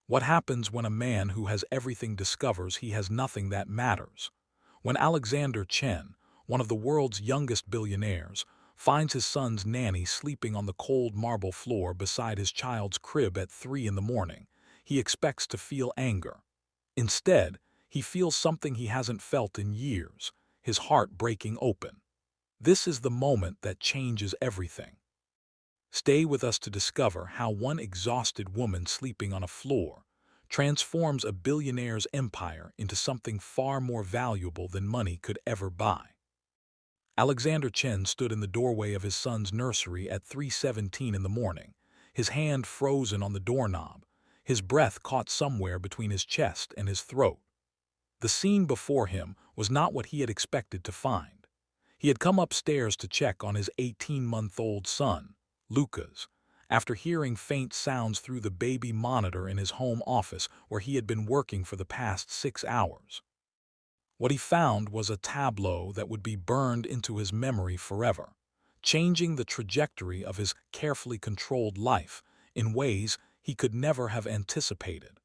What happens when a man who has everything discovers he has nothing that matters? When Alexander Chen, one of the world's youngest billionaires, finds his son's nanny sleeping on the cold marble floor beside his child's crib at 3 in the morning, he expects to feel anger. Instead, he feels something he hasn't felt in years, his heart breaking open. This is the moment that changes everything. Stay with us to discover how one exhausted woman sleeping on a floor transforms a billionaire's empire into something far more valuable than money could ever buy. Alexander Chen stood in the doorway of his son's nursery at 3:17 in the morning, his hand frozen on the doorknob, his breath caught somewhere between his chest and his throat. The scene before him was not what he had expected to find. He had come upstairs to check on his 18-month-old son, Lucas, after hearing faint sounds through the baby monitor in his home office where he had been working for the past 6 hours. What he found was a tableau that would be burned into his memory forever, changing the trajectory of his carefully controlled life in ways he could never have anticipated.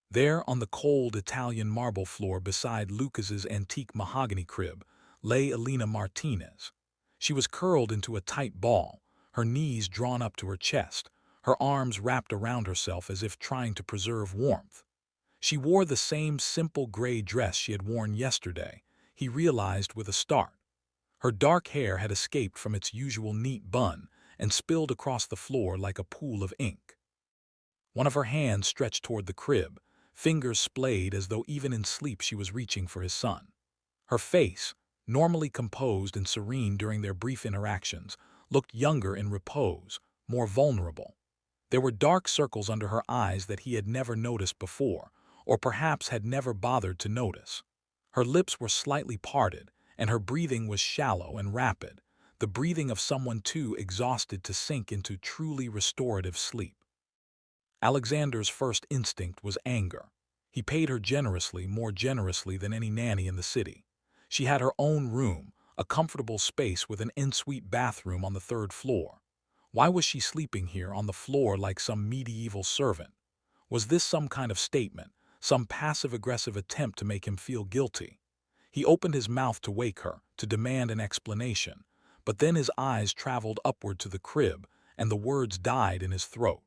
There on the cold Italian marble floor beside Lucas's antique mahogany crib lay Elena Martinez. She was curled into a tight ball, her knees drawn up to her chest, her arms wrapped around herself as if trying to preserve warmth. She wore the same simple gray dress she had worn yesterday, he realized with a start. Her dark hair had escaped from its usual neat bun and spilled across the floor like a pool of ink. One of her hands stretched toward the crib, fingers splayed as though even in sleep she was reaching for his son. Her face, normally composed and serene during their brief interactions, looked younger in repose, more vulnerable. There were dark circles under her eyes that he had never noticed before, or perhaps had never bothered to notice. Her lips were slightly parted, and her breathing was shallow and rapid, the breathing of someone too exhausted to sink into truly restorative sleep. Alexander's first instinct was anger. He paid her generously, more generously than any nanny in the city. She had her own room, a comfortable space with an ensuite bathroom on the third floor. Why was she sleeping here on the floor like some medieval servant? Was this some kind of statement, some passive-aggressive attempt to make him feel guilty? He opened his mouth to wake her, to demand an explanation, but then his eyes traveled upward to the crib, and the words died in his throat.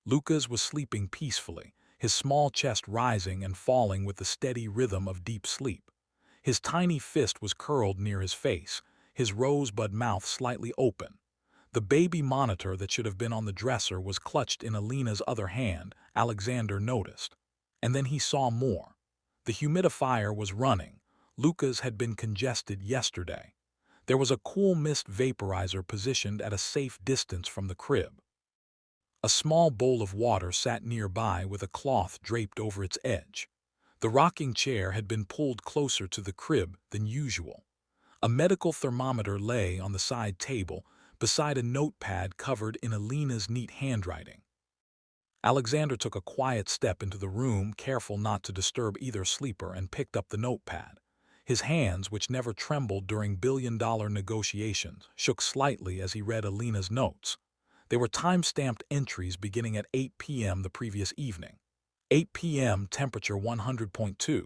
Lucas was sleeping peacefully, his small chest rising and falling with the steady rhythm of deep sleep. His tiny fist was curled near his face, his rosebud mouth slightly open. The baby monitor that should have been on the dresser was clutched in Alina's other hand, Alexander noticed. And then he saw more. The humidifier was running. Lucas had been congested yesterday. There was a cool mist vaporizer positioned at a safe distance from the crib. A small bowl of water sat nearby with a cloth draped over its edge. The rocking chair had been pulled closer to the crib than usual. A medical thermometer lay on the side table, beside a notepad covered in Alina's neat handwriting. Alexander took a quiet step into the room, careful not to disturb either sleeper, and picked up the notepad. His hands, which never trembled during billion-dollar negotiations, shook slightly as he read Alina's notes. They were time-stamped entries beginning at 8 p.m. the previous evening. 8 p.m. temperature 100.2.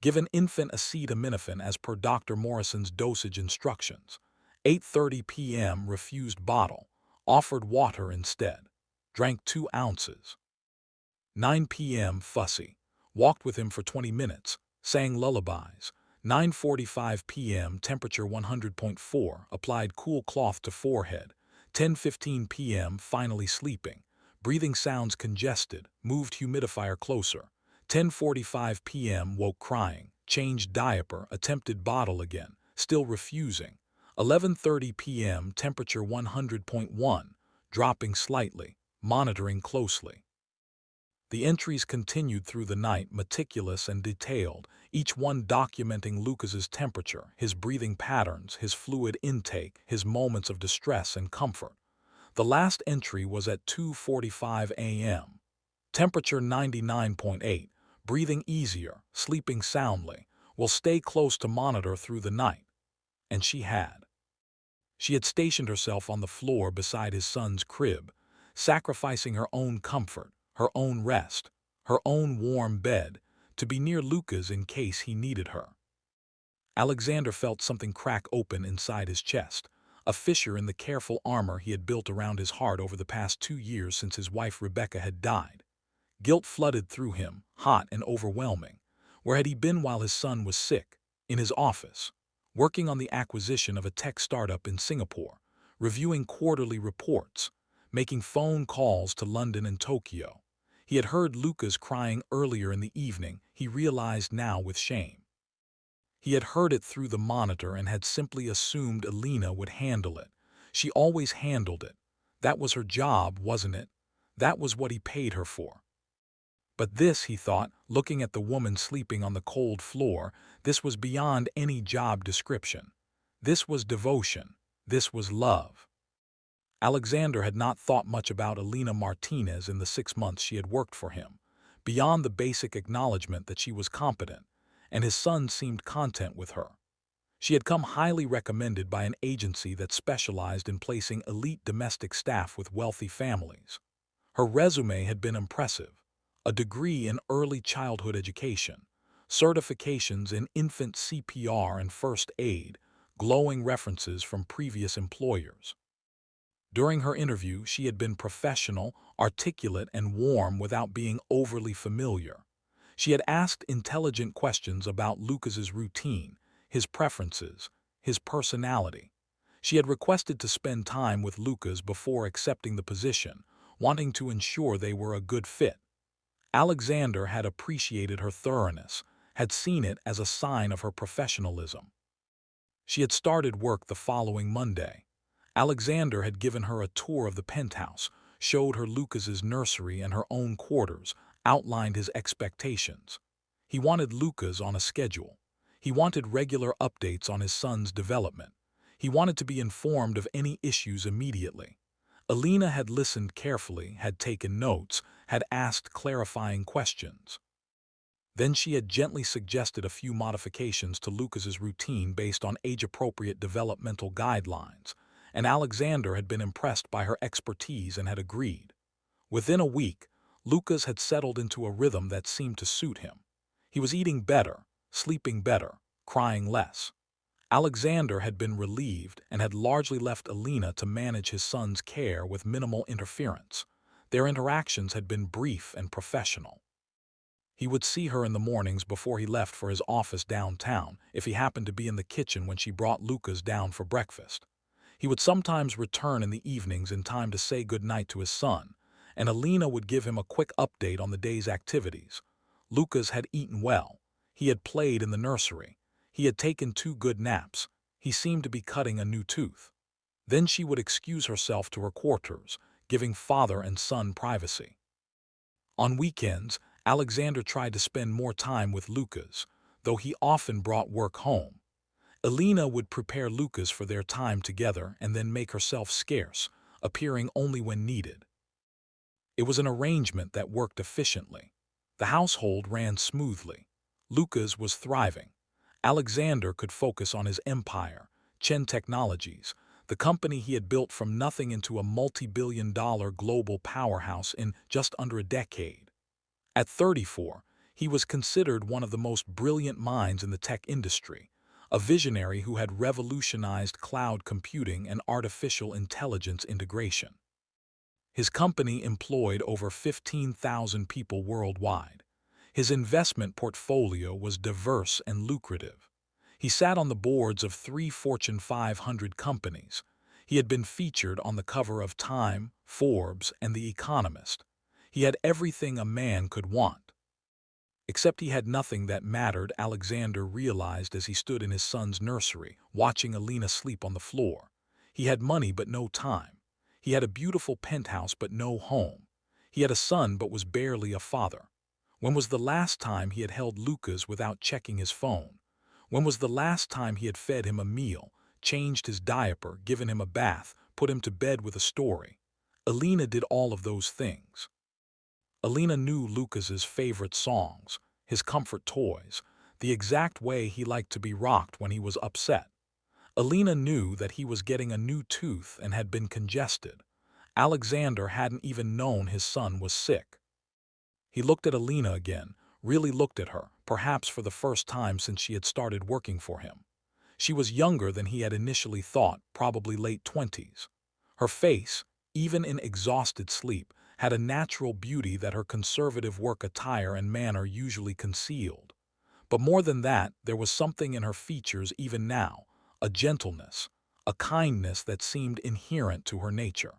Given infant acetaminophen as per Dr. Morrison's dosage instructions. 8:30 p.m. refused bottle. Offered water instead. Drank 2 ounces. 9 p.m. fussy. Walked with him for 20 minutes. Sang lullabies. 9:45 p.m. temperature 100.4. Applied cool cloth to forehead. 10:15 p.m. finally sleeping. Breathing sounds congested. Moved humidifier closer. 10:45 p.m. woke crying. Changed diaper. Attempted bottle again. Still refusing. 11:30 p.m. temperature 100.1. Dropping slightly. Monitoring closely. The entries continued through the night, meticulous and detailed, each one documenting Lucas's temperature, his breathing patterns, his fluid intake, his moments of distress and comfort. The last entry was at 2:45 a.m. Temperature 99.8, breathing easier, sleeping soundly, will stay close to monitor through the night. And she had. She had stationed herself on the floor beside his son's crib, sacrificing her own comfort, her own rest, her own warm bed, to be near Luca's in case he needed her. Alexander felt something crack open inside his chest, a fissure in the careful armor he had built around his heart over the past 2 years since his wife Rebecca had died. Guilt flooded through him, hot and overwhelming. Where had he been while his son was sick? In his office, working on the acquisition of a tech startup in Singapore, reviewing quarterly reports, making phone calls to London and Tokyo. He had heard Luca's crying earlier in the evening, he realized now with shame. He had heard it through the monitor and had simply assumed Alina would handle it. She always handled it. That was her job, wasn't it? That was what he paid her for. But this, he thought, looking at the woman sleeping on the cold floor, this was beyond any job description. This was devotion. This was love. Alexander had not thought much about Alina Martinez in the 6 months she had worked for him, beyond the basic acknowledgement that she was competent, and his son seemed content with her. She had come highly recommended by an agency that specialized in placing elite domestic staff with wealthy families. Her resume had been impressive: a degree in early childhood education, certifications in infant CPR and first aid, glowing references from previous employers. During her interview, she had been professional, articulate, and warm without being overly familiar. She had asked intelligent questions about Lucas's routine, his preferences, his personality. She had requested to spend time with Lucas before accepting the position, wanting to ensure they were a good fit. Alexander had appreciated her thoroughness, had seen it as a sign of her professionalism. She had started work the following Monday. Alexander had given her a tour of the penthouse, showed her Lucas's nursery and her own quarters, outlined his expectations. He wanted Lucas on a schedule. He wanted regular updates on his son's development. He wanted to be informed of any issues immediately. Alina had listened carefully, had taken notes, had asked clarifying questions. Then she had gently suggested a few modifications to Lucas's routine based on age-appropriate developmental guidelines, and Alexander had been impressed by her expertise and had agreed. Within a week, Lucas had settled into a rhythm that seemed to suit him. He was eating better, sleeping better, crying less. Alexander had been relieved and had largely left Alina to manage his son's care with minimal interference. Their interactions had been brief and professional. He would see her in the mornings before he left for his office downtown, if he happened to be in the kitchen when she brought Lucas down for breakfast. He would sometimes return in the evenings in time to say goodnight to his son, and Alina would give him a quick update on the day's activities. Lucas had eaten well. He had played in the nursery. He had taken 2 good naps. He seemed to be cutting a new tooth. Then she would excuse herself to her quarters, giving father and son privacy. On weekends, Alexander tried to spend more time with Lucas, though he often brought work home. Alina would prepare Lucas for their time together and then make herself scarce, appearing only when needed. It was an arrangement that worked efficiently. The household ran smoothly. Lucas was thriving. Alexander could focus on his empire, Chen Technologies, the company he had built from nothing into a multi-billion-dollar global powerhouse in just under a decade. At 34, he was considered one of the most brilliant minds in the tech industry, a visionary who had revolutionized cloud computing and artificial intelligence integration. His company employed over 15,000 people worldwide. His investment portfolio was diverse and lucrative. He sat on the boards of 3 Fortune 500 companies. He had been featured on the cover of Time, Forbes, and The Economist. He had everything a man could want. Except he had nothing that mattered, Alexander realized as he stood in his son's nursery, watching Alina sleep on the floor. He had money but no time. He had a beautiful penthouse but no home. He had a son but was barely a father. When was the last time he had held Lucas without checking his phone? When was the last time he had fed him a meal, changed his diaper, given him a bath, put him to bed with a story? Alina did all of those things. Alina knew Lucas's favorite songs, his comfort toys, the exact way he liked to be rocked when he was upset. Alina knew that he was getting a new tooth and had been congested. Alexander hadn't even known his son was sick. He looked at Alina again, really looked at her, perhaps for the first time since she had started working for him. She was younger than he had initially thought, probably late 20s. Her face, even in exhausted sleep, had a natural beauty that her conservative work attire and manner usually concealed. But more than that, there was something in her features even now, a gentleness, a kindness that seemed inherent to her nature.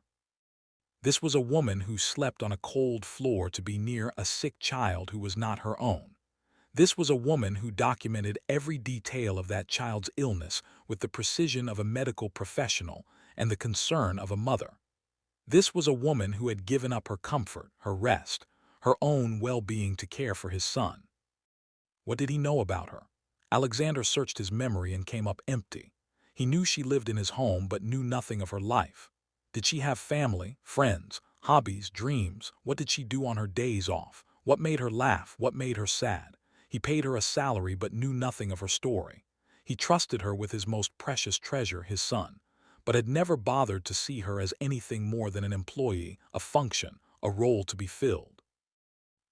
This was a woman who slept on a cold floor to be near a sick child who was not her own. This was a woman who documented every detail of that child's illness with the precision of a medical professional and the concern of a mother. This was a woman who had given up her comfort, her rest, her own well-being to care for his son. What did he know about her? Alexander searched his memory and came up empty. He knew she lived in his home but knew nothing of her life. Did she have family, friends, hobbies, dreams? What did she do on her days off? What made her laugh? What made her sad? He paid her a salary but knew nothing of her story. He trusted her with his most precious treasure, his son, but had never bothered to see her as anything more than an employee, a function, a role to be filled.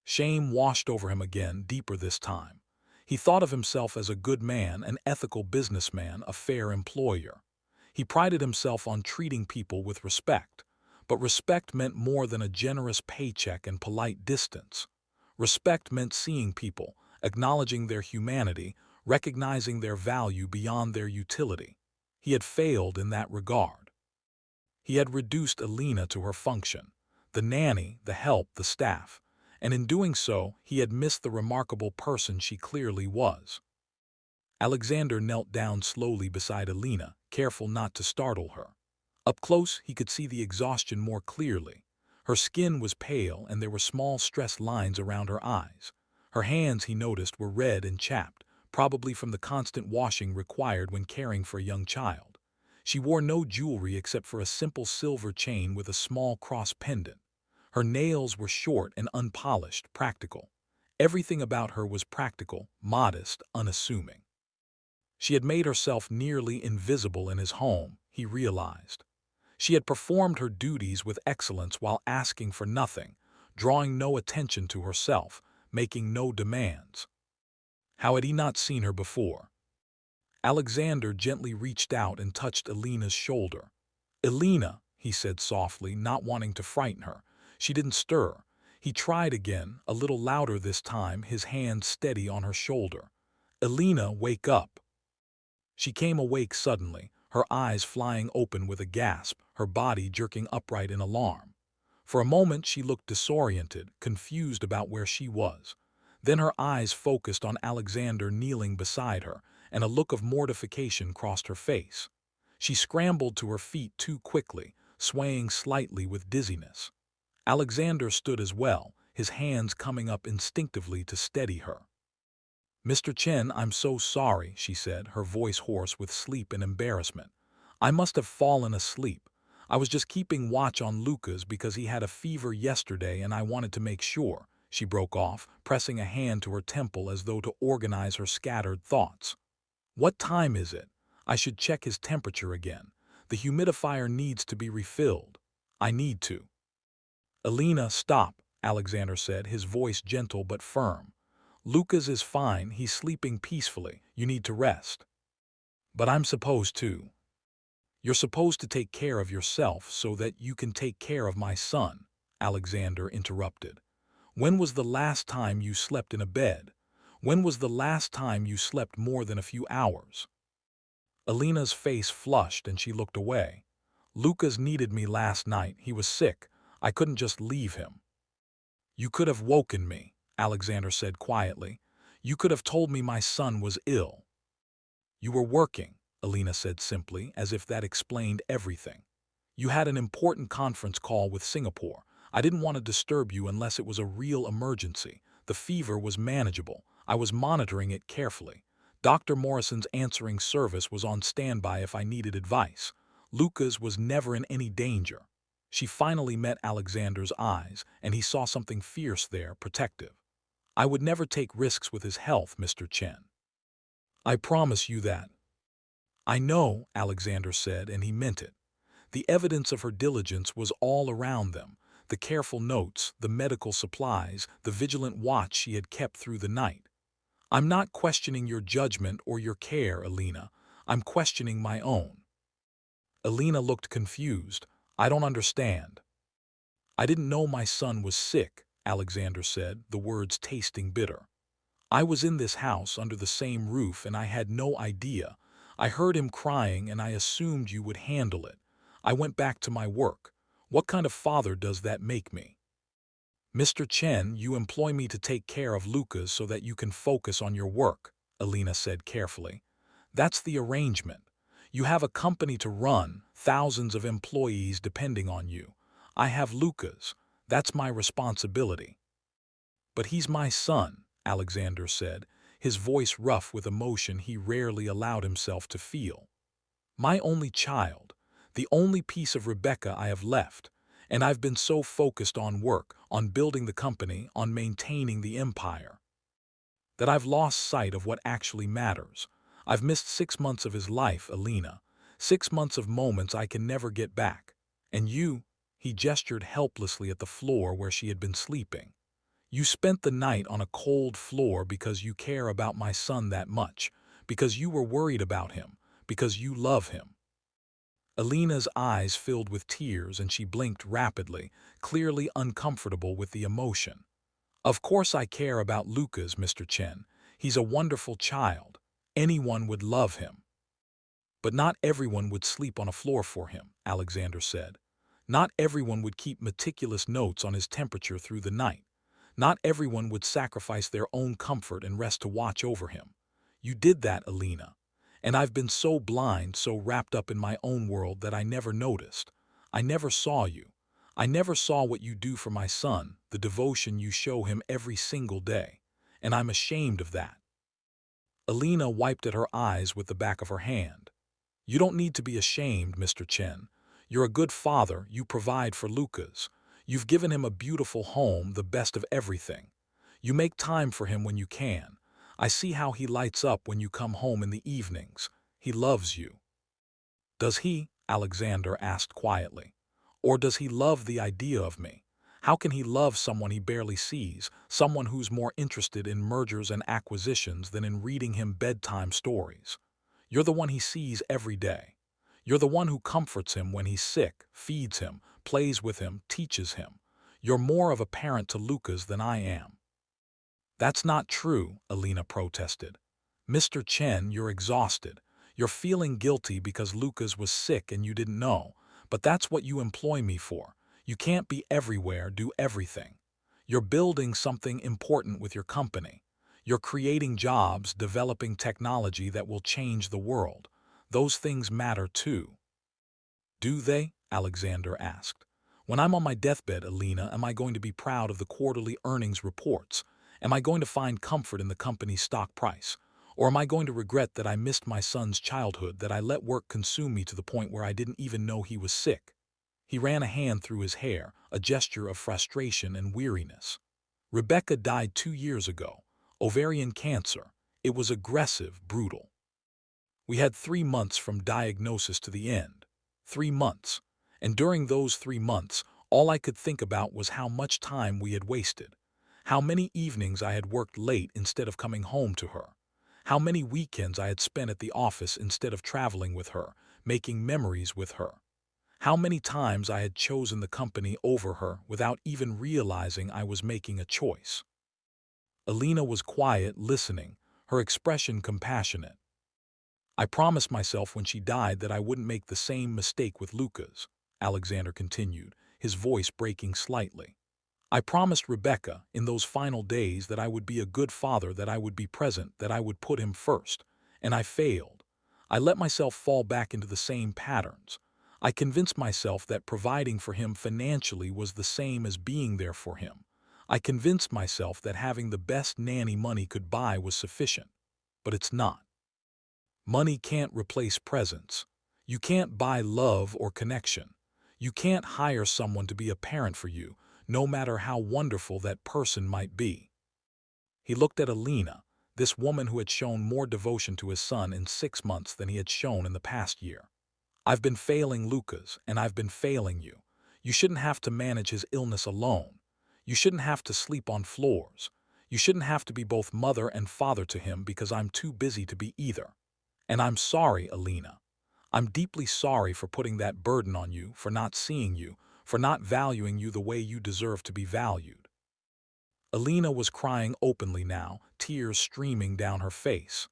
Shame washed over him again, deeper this time. He thought of himself as a good man, an ethical businessman, a fair employer. He prided himself on treating people with respect, but respect meant more than a generous paycheck and polite distance. Respect meant seeing people, acknowledging their humanity, recognizing their value beyond their utility. He had failed in that regard. He had reduced Alina to her function, the nanny, the help, the staff, and in doing so, he had missed the remarkable person she clearly was. Alexander knelt down slowly beside Alina, careful not to startle her. Up close, he could see the exhaustion more clearly. Her skin was pale and there were small stress lines around her eyes. Her hands, he noticed, were red and chapped, probably from the constant washing required when caring for a young child. She wore no jewelry except for a simple silver chain with a small cross pendant. Her nails were short and unpolished, practical. Everything about her was practical, modest, unassuming. She had made herself nearly invisible in his home, he realized. She had performed her duties with excellence while asking for nothing, drawing no attention to herself, making no demands. How had he not seen her before? Alexander gently reached out and touched Alina's shoulder. "Alina," he said softly, not wanting to frighten her. She didn't stir. He tried again, a little louder this time, his hand steady on her shoulder. "Alina, wake up." She came awake suddenly, her eyes flying open with a gasp, her body jerking upright in alarm. For a moment she looked disoriented, confused about where she was. Then her eyes focused on Alexander kneeling beside her, and a look of mortification crossed her face. She scrambled to her feet too quickly, swaying slightly with dizziness. Alexander stood as well, his hands coming up instinctively to steady her. "Mr. Chen, I'm so sorry," she said, her voice hoarse with sleep and embarrassment. "I must have fallen asleep. I was just keeping watch on Lucas because he had a fever yesterday and I wanted to make sure," she broke off, pressing a hand to her temple as though to organize her scattered thoughts. "What time is it? I should check his temperature again. The humidifier needs to be refilled. I need to." "Alina, stop," Alexander said, his voice gentle but firm. "Lucas is fine, he's sleeping peacefully. You need to rest." "But I'm supposed to." "You're supposed to take care of yourself so that you can take care of my son," Alexander interrupted. "When was the last time you slept in a bed? When was the last time you slept more than a few hours?" Alina's face flushed and she looked away. "Lucas needed me last night. He was sick. I couldn't just leave him." "You could have woken me," Alexander said quietly. "You could have told me my son was ill." "You were working," Alina said simply, as if that explained everything. "You had an important conference call with Singapore. I didn't want to disturb you unless it was a real emergency. The fever was manageable. I was monitoring it carefully. Dr. Morrison's answering service was on standby if I needed advice. Lucas was never in any danger." She finally met Alexander's eyes, and he saw something fierce there, protective. "I would never take risks with his health, Mr. Chen. I promise you that." "I know," Alexander said, and he meant it. The evidence of her diligence was all around them. the careful notes, the medical supplies, the vigilant watch she had kept through the night. I'm not questioning your judgment or your care, Alina. I'm questioning my own. Alina looked confused. I don't understand. I didn't know my son was sick, Alexander said, the words tasting bitter. I was in this house under the same roof and I had no idea. I heard him crying and I assumed you would handle it. I went back to my work. What kind of father does that make me? Mr. Chen, you employ me to take care of Lucas so that you can focus on your work, Alina said carefully. That's the arrangement. You have a company to run, thousands of employees depending on you. I have Lucas. That's my responsibility. But he's my son, Alexander said, his voice rough with emotion he rarely allowed himself to feel. My only child, the only piece of Rebecca I have left, and I've been so focused on work, on building the company, on maintaining the empire, that I've lost sight of what actually matters. I've missed 6 months of his life, Alina, 6 months of moments I can never get back. And you, he gestured helplessly at the floor where she had been sleeping. You spent the night on a cold floor because you care about my son that much, because you were worried about him, because you love him. Alina's eyes filled with tears and she blinked rapidly, clearly uncomfortable with the emotion. Of course I care about Lucas, Mr. Chen. He's a wonderful child. Anyone would love him. But not everyone would sleep on a floor for him, Alexander said. Not everyone would keep meticulous notes on his temperature through the night. Not everyone would sacrifice their own comfort and rest to watch over him. You did that, Alina. And I've been so blind, so wrapped up in my own world that I never noticed. I never saw you. I never saw what you do for my son, the devotion you show him every single day. And I'm ashamed of that. Alina wiped at her eyes with the back of her hand. You don't need to be ashamed, Mr. Chen. You're a good father, you provide for Lucas. You've given him a beautiful home, the best of everything. You make time for him when you can. I see how he lights up when you come home in the evenings. He loves you. Does he? Alexander asked quietly. Or does he love the idea of me? How can he love someone he barely sees, someone who's more interested in mergers and acquisitions than in reading him bedtime stories? You're the one he sees every day. You're the one who comforts him when he's sick, feeds him, plays with him, teaches him. You're more of a parent to Lucas than I am. That's not true, Alina protested. Mr. Chen, you're exhausted. You're feeling guilty because Lucas was sick and you didn't know. But that's what you employ me for. You can't be everywhere, do everything. You're building something important with your company. You're creating jobs, developing technology that will change the world. Those things matter too. Do they? Alexander asked. When I'm on my deathbed, Alina, am I going to be proud of the quarterly earnings reports? Am I going to find comfort in the company's stock price? Or am I going to regret that I missed my son's childhood, that I let work consume me to the point where I didn't even know he was sick? He ran a hand through his hair, a gesture of frustration and weariness. Rebecca died 2 years ago. Ovarian cancer. It was aggressive, brutal. We had 3 months from diagnosis to the end. 3 months. And during those 3 months, all I could think about was how much time we had wasted. How many evenings I had worked late instead of coming home to her. How many weekends I had spent at the office instead of traveling with her, making memories with her. How many times I had chosen the company over her without even realizing I was making a choice. Alina was quiet, listening, her expression compassionate. I promised myself when she died that I wouldn't make the same mistake with Lucas, Alexander continued, his voice breaking slightly. I promised Rebecca, in those final days, that I would be a good father, that I would be present, that I would put him first. And I failed. I let myself fall back into the same patterns. I convinced myself that providing for him financially was the same as being there for him. I convinced myself that having the best nanny money could buy was sufficient. But it's not. Money can't replace presence. You can't buy love or connection. You can't hire someone to be a parent for you, no matter how wonderful that person might be. He looked at Alina, this woman who had shown more devotion to his son in 6 months than he had shown in the past year. I've been failing Lucas, and I've been failing you. You shouldn't have to manage his illness alone. You shouldn't have to sleep on floors. You shouldn't have to be both mother and father to him because I'm too busy to be either. And I'm sorry, Alina. I'm deeply sorry for putting that burden on you, for not seeing you, for not valuing you the way you deserve to be valued." Alina was crying openly now, tears streaming down her face.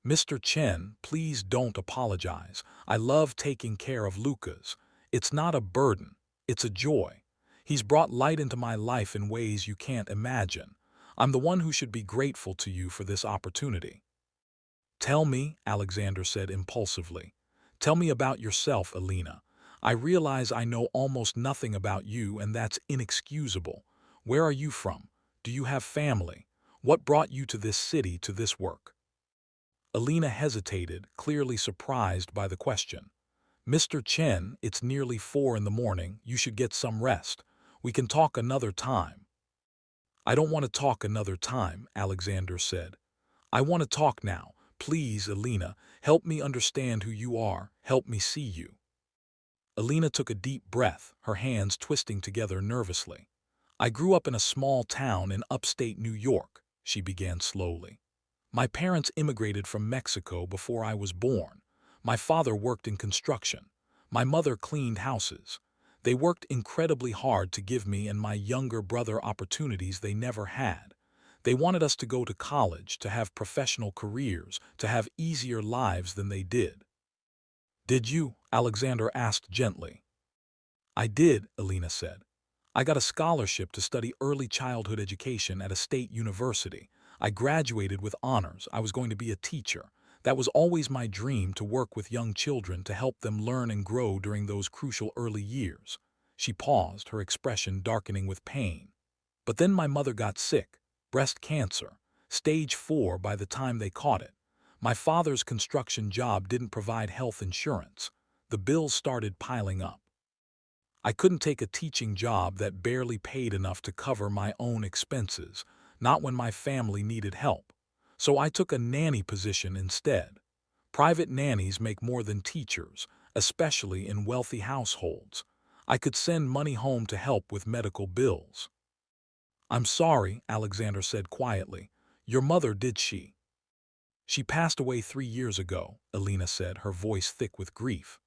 "Mr. Chen, please don't apologize. I love taking care of Lucas. It's not a burden, it's a joy. He's brought light into my life in ways you can't imagine. I'm the one who should be grateful to you for this opportunity." "Tell me," Alexander said impulsively. "Tell me about yourself, Alina. I realize I know almost nothing about you, and that's inexcusable. Where are you from? Do you have family? What brought you to this city, to this work?" Alina hesitated, clearly surprised by the question. "Mr. Chen, it's nearly 4 in the morning. You should get some rest. We can talk another time." "I don't want to talk another time," Alexander said. "I want to talk now. Please, Alina, help me understand who you are. Help me see you." Alina took a deep breath, her hands twisting together nervously. "I grew up in a small town in upstate New York," she began slowly. "My parents immigrated from Mexico before I was born. My father worked in construction. My mother cleaned houses. They worked incredibly hard to give me and my younger brother opportunities they never had. They wanted us to go to college, to have professional careers, to have easier lives than they did." "Did you?" Alexander asked gently. "I did," Alina said. "I got a scholarship to study early childhood education at a state university. I graduated with honors. I was going to be a teacher. That was always my dream, to work with young children, to help them learn and grow during those crucial early years." She paused, her expression darkening with pain. "But then my mother got sick. Breast cancer. Stage 4 by the time they caught it. My father's construction job didn't provide health insurance. The bills started piling up. I couldn't take a teaching job that barely paid enough to cover my own expenses, not when my family needed help. So I took a nanny position instead. Private nannies make more than teachers, especially in wealthy households. I could send money home to help with medical bills." "I'm sorry," Alexander said quietly. "Your mother, did she?" "She passed away 3 years ago," Alina said, her voice thick with grief.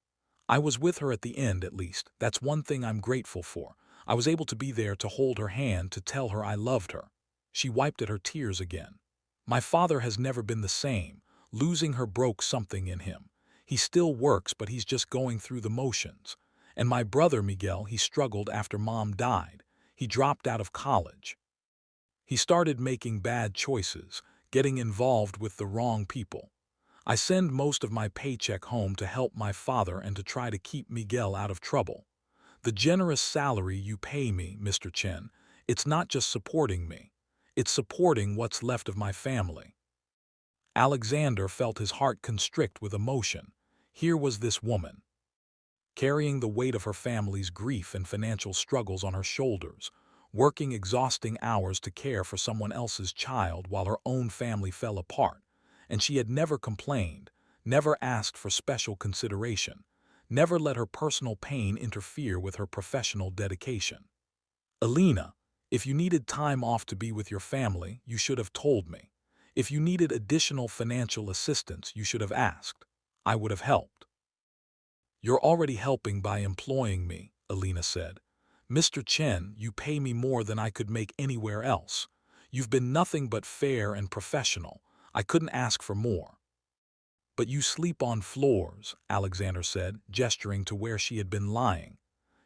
"I was with her at the end, at least. That's one thing I'm grateful for. I was able to be there, to hold her hand, to tell her I loved her." She wiped at her tears again. "My father has never been the same. Losing her broke something in him. He still works, but he's just going through the motions. And my brother Miguel, he struggled after Mom died. He dropped out of college. He started making bad choices, getting involved with the wrong people. I send most of my paycheck home to help my father and to try to keep Miguel out of trouble. The generous salary you pay me, Mr. Chen, it's not just supporting me. It's supporting what's left of my family." Alexander felt his heart constrict with emotion. Here was this woman, carrying the weight of her family's grief and financial struggles on her shoulders, working exhausting hours to care for someone else's child while her own family fell apart. And she had never complained, never asked for special consideration, never let her personal pain interfere with her professional dedication. "Alina, if you needed time off to be with your family, you should have told me. If you needed additional financial assistance, you should have asked. I would have helped." "You're already helping by employing me," Alina said. "Mr. Chen, you pay me more than I could make anywhere else. You've been nothing but fair and professional. I couldn't ask for more." "But you sleep on floors," Alexander said, gesturing to where she had been lying.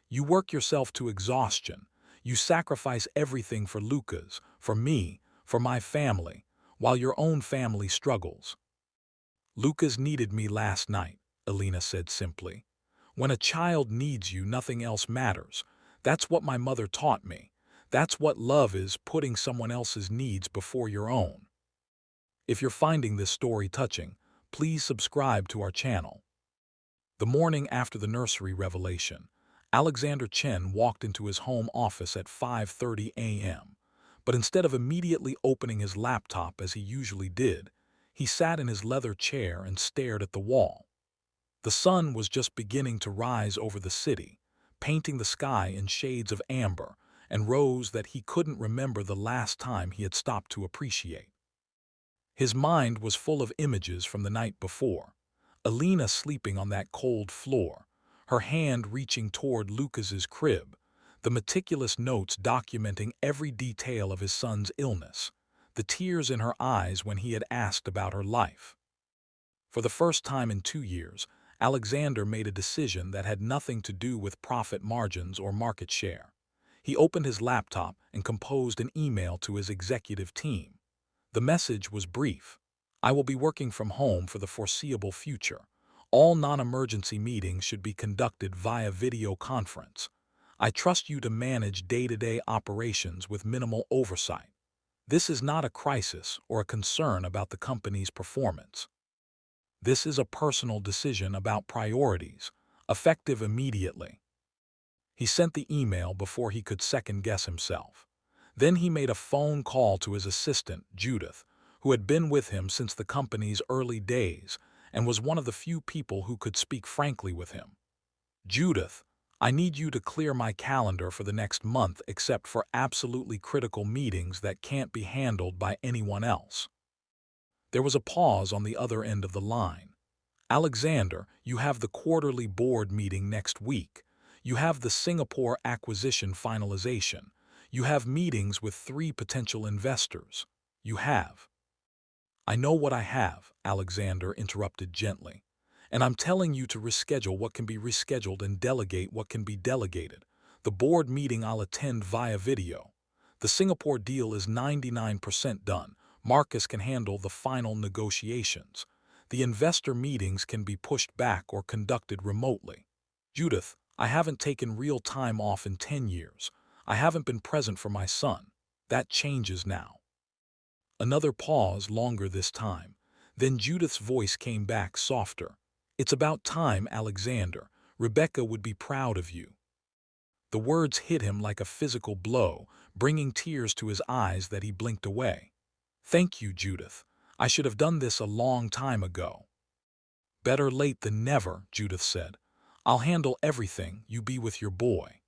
"You work yourself to exhaustion. You sacrifice everything for Lucas, for me, for my family, while your own family struggles." "Lucas needed me last night," Alina said simply. "When a child needs you, nothing else matters. That's what my mother taught me. That's what love is, putting someone else's needs before your own." If you're finding this story touching, please subscribe to our channel. The morning after the nursery revelation, Alexander Chen walked into his home office at 5:30 a.m. But instead of immediately opening his laptop as he usually did, he sat in his leather chair and stared at the wall. The sun was just beginning to rise over the city, painting the sky in shades of amber and rose that he couldn't remember the last time he had stopped to appreciate. His mind was full of images from the night before. Alina sleeping on that cold floor, her hand reaching toward Lucas's crib, the meticulous notes documenting every detail of his son's illness, the tears in her eyes when he had asked about her life. For the first time in 2 years, Alexander made a decision that had nothing to do with profit margins or market share. He opened his laptop and composed an email to his executive team. The message was brief. I will be working from home for the foreseeable future. All non-emergency meetings should be conducted via video conference. I trust you to manage day-to-day operations with minimal oversight. This is not a crisis or a concern about the company's performance. This is a personal decision about priorities, effective immediately. He sent the email before he could second-guess himself. Then he made a phone call to his assistant, Judith, who had been with him since the company's early days and was one of the few people who could speak frankly with him. Judith, I need you to clear my calendar for the next month except for absolutely critical meetings that can't be handled by anyone else. There was a pause on the other end of the line. Alexander, you have the quarterly board meeting next week. You have the Singapore acquisition finalization. You have meetings with 3 potential investors. You have. I know what I have, Alexander interrupted gently. And I'm telling you to reschedule what can be rescheduled and delegate what can be delegated. The board meeting I'll attend via video. The Singapore deal is 99% done. Marcus can handle the final negotiations. The investor meetings can be pushed back or conducted remotely. Judith, I haven't taken real time off in 10 years. I haven't been present for my son. That changes now. Another pause, longer this time. Then Judith's voice came back softer. It's about time, Alexander. Rebecca would be proud of you. The words hit him like a physical blow, bringing tears to his eyes that he blinked away. Thank you, Judith. I should have done this a long time ago. Better late than never, Judith said. I'll handle everything, you be with your boy.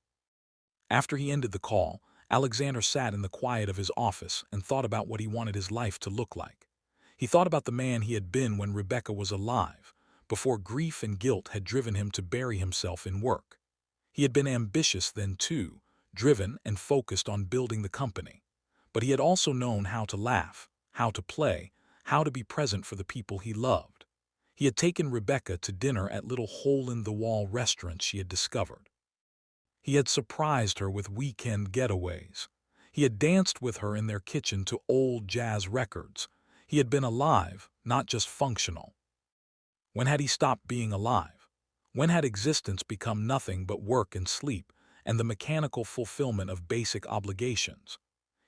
After he ended the call, Alexander sat in the quiet of his office and thought about what he wanted his life to look like. He thought about the man he had been when Rebecca was alive, before grief and guilt had driven him to bury himself in work. He had been ambitious then too, driven and focused on building the company. But he had also known how to laugh, how to play, how to be present for the people he loved. He had taken Rebecca to dinner at little hole-in-the-wall restaurants she had discovered. He had surprised her with weekend getaways. He had danced with her in their kitchen to old jazz records. He had been alive, not just functional. When had he stopped being alive? When had existence become nothing but work and sleep, and the mechanical fulfillment of basic obligations?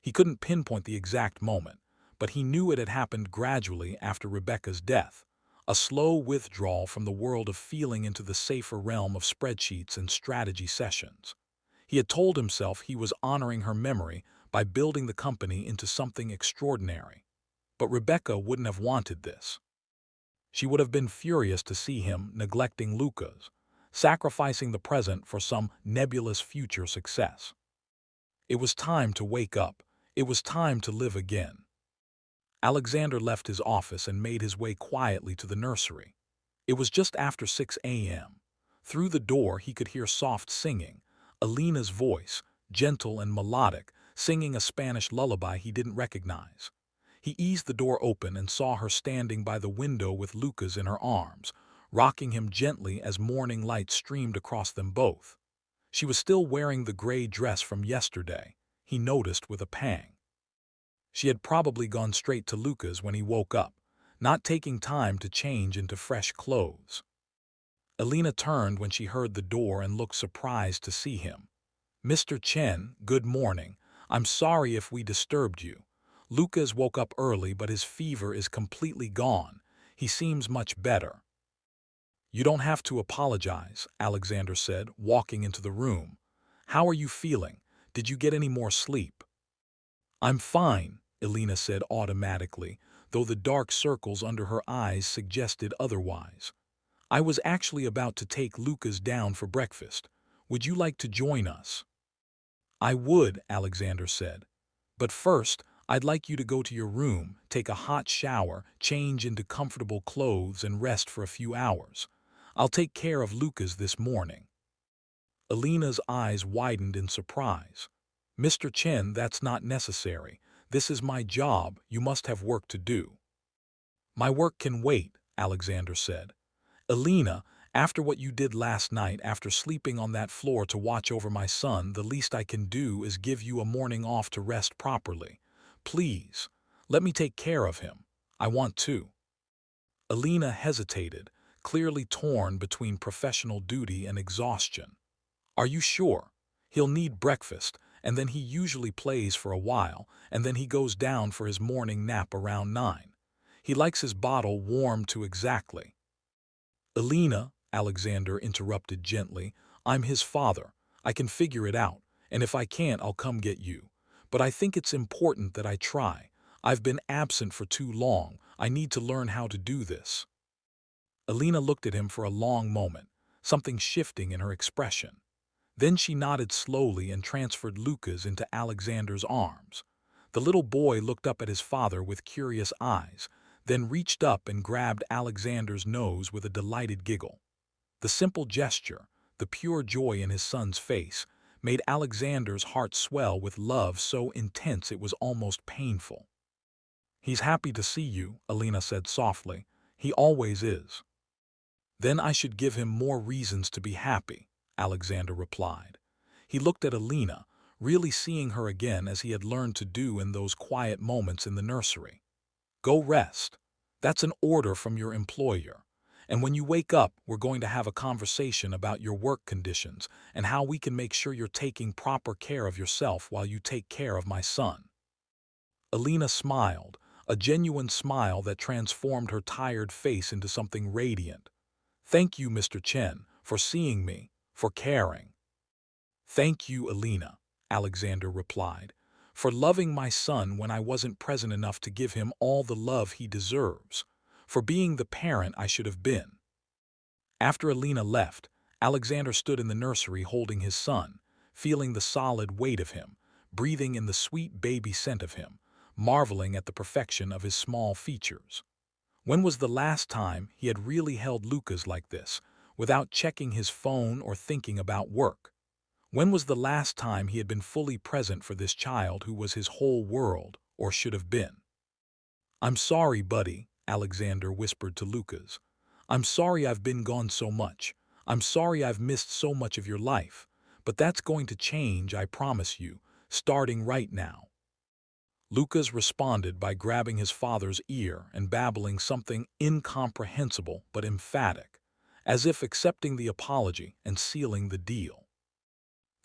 He couldn't pinpoint the exact moment, but he knew it had happened gradually after Rebecca's death, a slow withdrawal from the world of feeling into the safer realm of spreadsheets and strategy sessions. He had told himself he was honoring her memory by building the company into something extraordinary. But Rebecca wouldn't have wanted this. She would have been furious to see him neglecting Lucas, sacrificing the present for some nebulous future success. It was time to wake up. It was time to live again. Alexander left his office and made his way quietly to the nursery. It was just after 6 a.m. Through the door he could hear soft singing, Alina's voice, gentle and melodic, singing a Spanish lullaby he didn't recognize. He eased the door open and saw her standing by the window with Lucas in her arms, rocking him gently as morning light streamed across them both. She was still wearing the gray dress from yesterday, he noticed with a pang. She had probably gone straight to Lucas when he woke up, not taking time to change into fresh clothes. Alina turned when she heard the door and looked surprised to see him. Mr. Chen, good morning. I'm sorry if we disturbed you. Lucas woke up early, but his fever is completely gone. He seems much better. You don't have to apologize, Alexander said, walking into the room. How are you feeling? Did you get any more sleep? I'm fine, Alina said automatically, though the dark circles under her eyes suggested otherwise. I was actually about to take Lucas down for breakfast. Would you like to join us?" "I would," Alexander said. "But first, I'd like you to go to your room, take a hot shower, change into comfortable clothes, and rest for a few hours. I'll take care of Lucas this morning." Alina's eyes widened in surprise. "Mr. Chen, that's not necessary. This is my job. You must have work to do." "My work can wait," Alexander said. "Alina, after what you did last night, after sleeping on that floor to watch over my son, the least I can do is give you a morning off to rest properly. Please, let me take care of him. I want to." Alina hesitated, clearly torn between professional duty and exhaustion. "Are you sure? He'll need breakfast, and then he usually plays for a while, and then he goes down for his morning nap around 9. He likes his bottle warm to exactly." "Alina," Alexander interrupted gently, "I'm his father. I can figure it out, and if I can't, I'll come get you. But I think it's important that I try. I've been absent for too long. I need to learn how to do this." Alina looked at him for a long moment, something shifting in her expression. Then she nodded slowly and transferred Lucas into Alexander's arms. The little boy looked up at his father with curious eyes, then reached up and grabbed Alexander's nose with a delighted giggle. The simple gesture, the pure joy in his son's face, made Alexander's heart swell with love so intense it was almost painful. "He's happy to see you," Alina said softly. "He always is." "Then I should give him more reasons to be happy," Alexander replied. He looked at Alina, really seeing her again as he had learned to do in those quiet moments in the nursery. "Go rest. That's an order from your employer. And when you wake up, we're going to have a conversation about your work conditions and how we can make sure you're taking proper care of yourself while you take care of my son." Alina smiled, a genuine smile that transformed her tired face into something radiant. "Thank you, Mr. Chen, for seeing me, for caring." "Thank you, Alina," Alexander replied, "for loving my son when I wasn't present enough to give him all the love he deserves, for being the parent I should have been." After Alina left, Alexander stood in the nursery holding his son, feeling the solid weight of him, breathing in the sweet baby scent of him, marveling at the perfection of his small features. When was the last time he had really held Lucas like this, without checking his phone or thinking about work? When was the last time he had been fully present for this child who was his whole world, or should have been? "I'm sorry, buddy," Alexander whispered to Lucas. "I'm sorry I've been gone so much. I'm sorry I've missed so much of your life. But that's going to change, I promise you, starting right now." Lucas responded by grabbing his father's ear and babbling something incomprehensible but emphatic, as if accepting the apology and sealing the deal.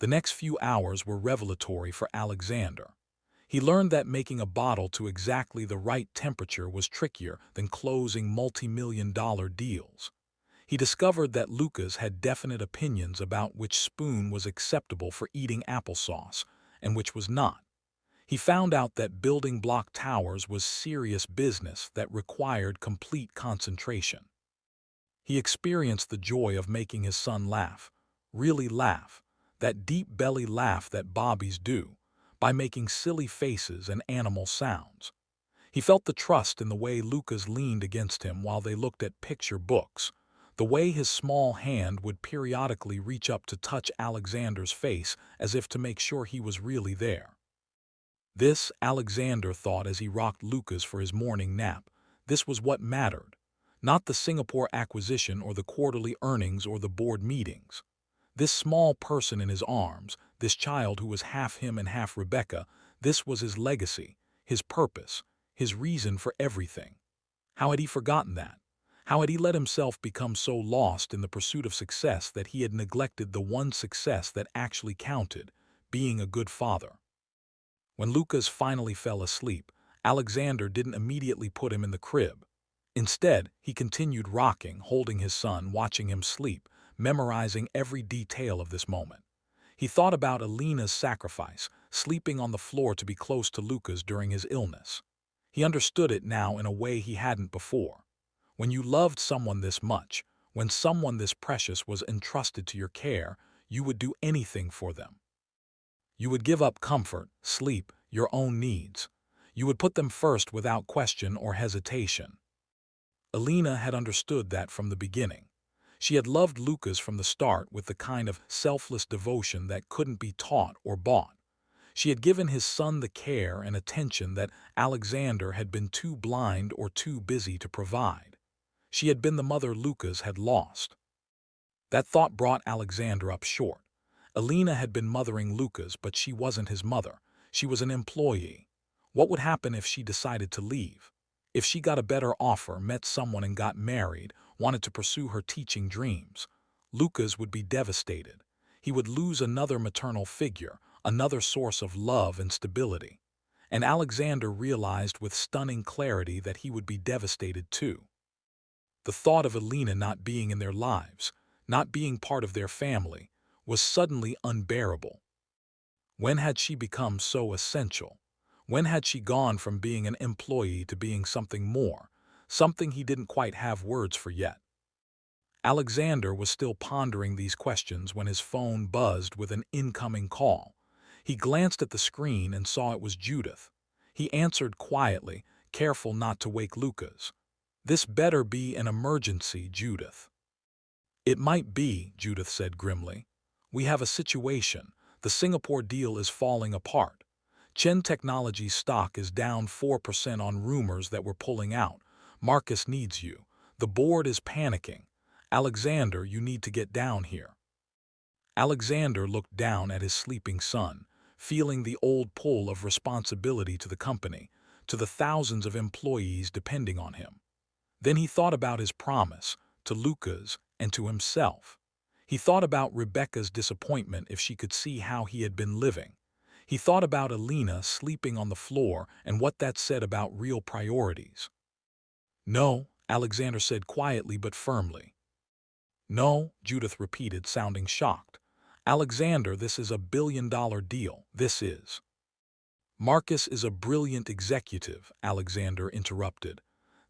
The next few hours were revelatory for Alexander. He learned that making a bottle to exactly the right temperature was trickier than closing multi-million-dollar deals. He discovered that Lucas had definite opinions about which spoon was acceptable for eating applesauce and which was not. He found out that building block towers was serious business that required complete concentration. He experienced the joy of making his son laugh, really laugh, that deep belly laugh that Bobbies do, by making silly faces and animal sounds. He felt the trust in the way Lucas leaned against him while they looked at picture books, the way his small hand would periodically reach up to touch Alexander's face as if to make sure he was really there. This, Alexander thought as he rocked Lucas for his morning nap, this was what mattered. Not the Singapore acquisition or the quarterly earnings or the board meetings. This small person in his arms, this child who was half him and half Rebecca, this was his legacy, his purpose, his reason for everything. How had he forgotten that? How had he let himself become so lost in the pursuit of success that he had neglected the one success that actually counted, being a good father? When Lucas finally fell asleep, Alexander didn't immediately put him in the crib. Instead, he continued rocking, holding his son, watching him sleep, memorizing every detail of this moment. He thought about Alina's sacrifice, sleeping on the floor to be close to Lucas during his illness. He understood it now in a way he hadn't before. When you loved someone this much, when someone this precious was entrusted to your care, You would do anything for them. You would give up comfort, sleep, your own needs. You would put them first without question or hesitation. Alina had understood that from the beginning. She had loved Lucas from the start with the kind of selfless devotion that couldn't be taught or bought. She had given his son the care and attention that Alexander had been too blind or too busy to provide. She had been the mother Lucas had lost. That thought brought Alexander up short. Alina had been mothering Lucas, but she wasn't his mother. She was an employee. What would happen if she decided to leave? If she got a better offer, met someone and got married, wanted to pursue her teaching dreams? Lucas would be devastated. He would lose another maternal figure, another source of love and stability. And Alexander realized with stunning clarity that he would be devastated too. The thought of Alina not being in their lives, not being part of their family, was suddenly unbearable. When had she become so essential? When had she gone from being an employee to being something more, something he didn't quite have words for yet? Alexander was still pondering these questions when his phone buzzed with an incoming call. He glanced at the screen and saw it was Judith. He answered quietly, careful not to wake Lucas. "This better be an emergency, Judith." "It might be," Judith said grimly. "We have a situation. The Singapore deal is falling apart. Chen Technologies stock is down 4% on rumors that we're pulling out. Marcus needs you. The board is panicking. Alexander, you need to get down here." Alexander looked down at his sleeping son, feeling the old pull of responsibility to the company, to the thousands of employees depending on him. Then he thought about his promise, to Lucas and to himself. He thought about Rebecca's disappointment if she could see how he had been living. He thought about Alina sleeping on the floor and what that said about real priorities. "No," Alexander said quietly but firmly. "No," Judith repeated, sounding shocked. "Alexander, this is a billion-dollar deal. This is." "Marcus is a brilliant executive," Alexander interrupted.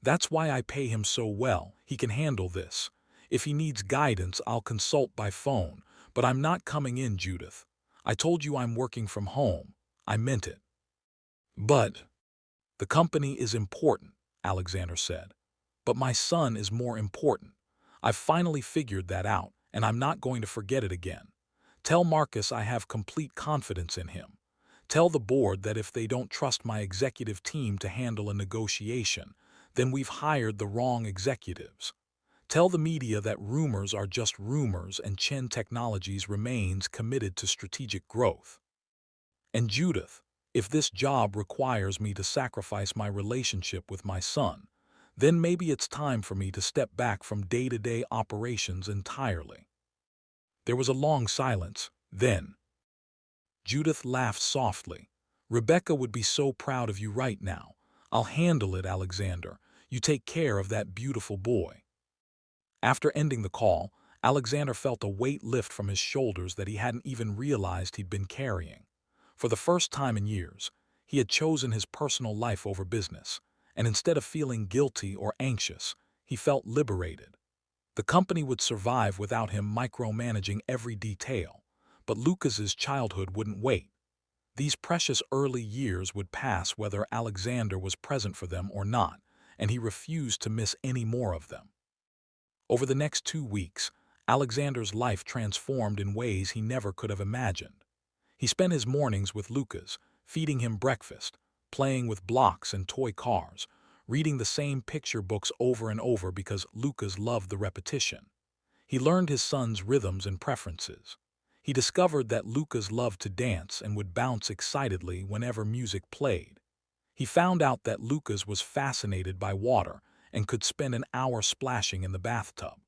"That's why I pay him so well. He can handle this. If he needs guidance, I'll consult by phone. But I'm not coming in, Judith. I told you I'm working from home. I meant it." "But—" "The company is important," Alexander said. "But my son is more important. I've finally figured that out, and I'm not going to forget it again. Tell Marcus I have complete confidence in him. Tell the board that if they don't trust my executive team to handle a negotiation, then we've hired the wrong executives. Tell the media that rumors are just rumors and Chen Technologies remains committed to strategic growth. And Judith, if this job requires me to sacrifice my relationship with my son, then maybe it's time for me to step back from day-to-day operations entirely." There was a long silence. Then Judith laughed softly. "Rebecca would be so proud of you right now. I'll handle it, Alexander. You take care of that beautiful boy." After ending the call, Alexander felt a weight lift from his shoulders that he hadn't even realized he'd been carrying. For the first time in years, he had chosen his personal life over business, and instead of feeling guilty or anxious, he felt liberated. The company would survive without him micromanaging every detail, but Lucas's childhood wouldn't wait. These precious early years would pass whether Alexander was present for them or not, and he refused to miss any more of them. Over the next 2 weeks, Alexander's life transformed in ways he never could have imagined. He spent his mornings with Lucas, feeding him breakfast, playing with blocks and toy cars, reading the same picture books over and over because Lucas loved the repetition. He learned his son's rhythms and preferences. He discovered that Lucas loved to dance and would bounce excitedly whenever music played. He found out that Lucas was fascinated by water and could spend an hour splashing in the bathtub.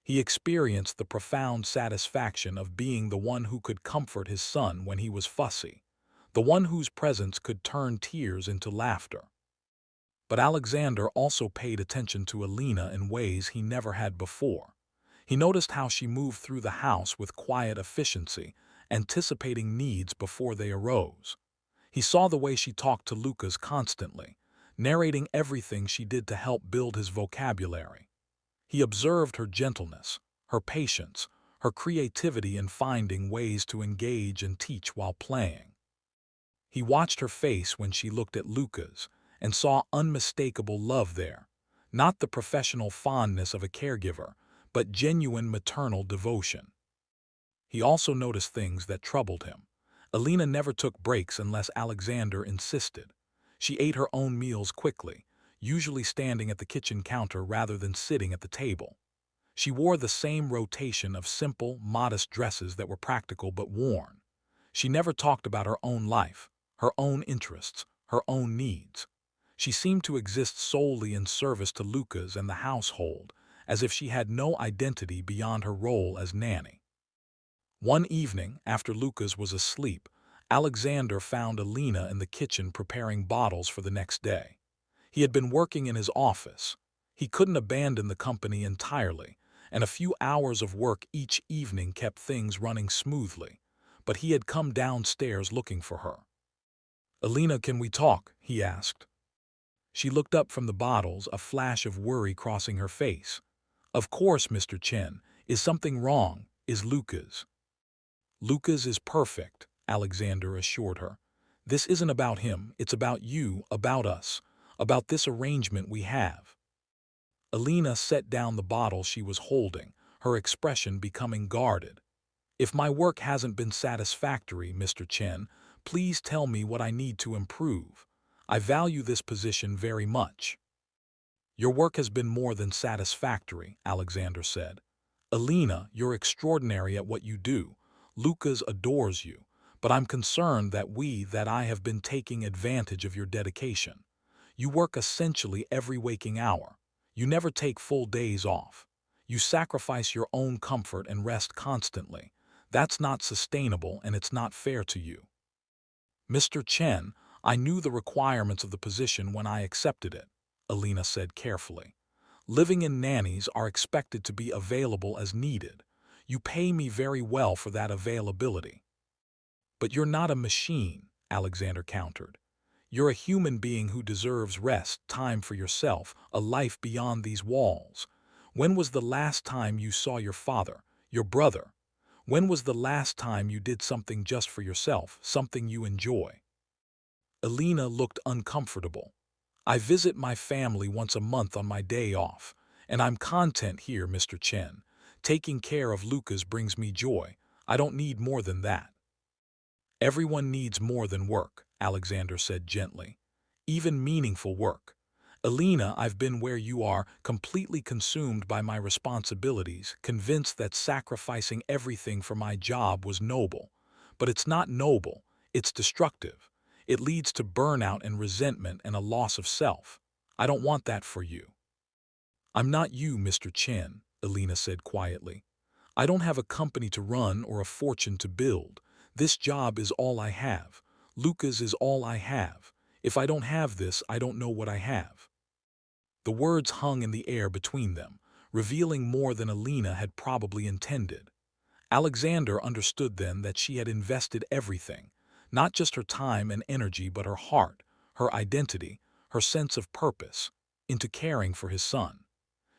He experienced the profound satisfaction of being the one who could comfort his son when he was fussy, the one whose presence could turn tears into laughter. But Alexander also paid attention to Alina in ways he never had before. He noticed how she moved through the house with quiet efficiency, anticipating needs before they arose. He saw the way she talked to Lucas constantly, narrating everything she did to help build his vocabulary. He observed her gentleness, her patience, her creativity in finding ways to engage and teach while playing. He watched her face when she looked at Luca's and saw unmistakable love there, not the professional fondness of a caregiver, but genuine maternal devotion. He also noticed things that troubled him. Alina never took breaks unless Alexander insisted. She ate her own meals quickly, usually standing at the kitchen counter rather than sitting at the table. She wore the same rotation of simple, modest dresses that were practical but worn. She never talked about her own life, her own interests, her own needs. She seemed to exist solely in service to Luca's and the household, as if she had no identity beyond her role as nanny. One evening, after Luca's was asleep, Alexander found Alina in the kitchen preparing bottles for the next day. He had been working in his office. He couldn't abandon the company entirely, and a few hours of work each evening kept things running smoothly. But he had come downstairs looking for her. "Alina, can we talk?" he asked. She looked up from the bottles, a flash of worry crossing her face. "Of course, Mr. Chen. Is something wrong? Is Luca's?" "Luca's is perfect," Alexander assured her. "This isn't about him, it's about you, about us, about this arrangement we have." Alina set down the bottle she was holding, her expression becoming guarded. "If my work hasn't been satisfactory, Mr. Chen, please tell me what I need to improve. I value this position very much." "Your work has been more than satisfactory," Alexander said. "Alina, you're extraordinary at what you do. Lucas adores you, but I'm concerned that I have been taking advantage of your dedication. You work essentially every waking hour. You never take full days off. You sacrifice your own comfort and rest constantly. That's not sustainable and it's not fair to you." "Mr. Chen, I knew the requirements of the position when I accepted it," Alina said carefully. "Living-in nannies are expected to be available as needed. You pay me very well for that availability." "But you're not a machine," Alexander countered. "You're a human being who deserves rest, time for yourself, a life beyond these walls. When was the last time you saw your father, your brother? When was the last time you did something just for yourself, something you enjoy?" Alina looked uncomfortable. "I visit my family once a month on my day off, and I'm content here, Mr. Chen. Taking care of Lucas brings me joy. I don't need more than that." "Everyone needs more than work," Alexander said gently. "Even meaningful work. Alina, I've been where you are, completely consumed by my responsibilities, convinced that sacrificing everything for my job was noble. But it's not noble, it's destructive. It leads to burnout and resentment and a loss of self. I don't want that for you." "I'm not you, Mr. Chen," Alina said quietly. "I don't have a company to run or a fortune to build. This job is all I have. Lucas is all I have. If I don't have this, I don't know what I have." The words hung in the air between them, revealing more than Alina had probably intended. Alexander understood then that she had invested everything, not just her time and energy but her heart, her identity, her sense of purpose, into caring for his son.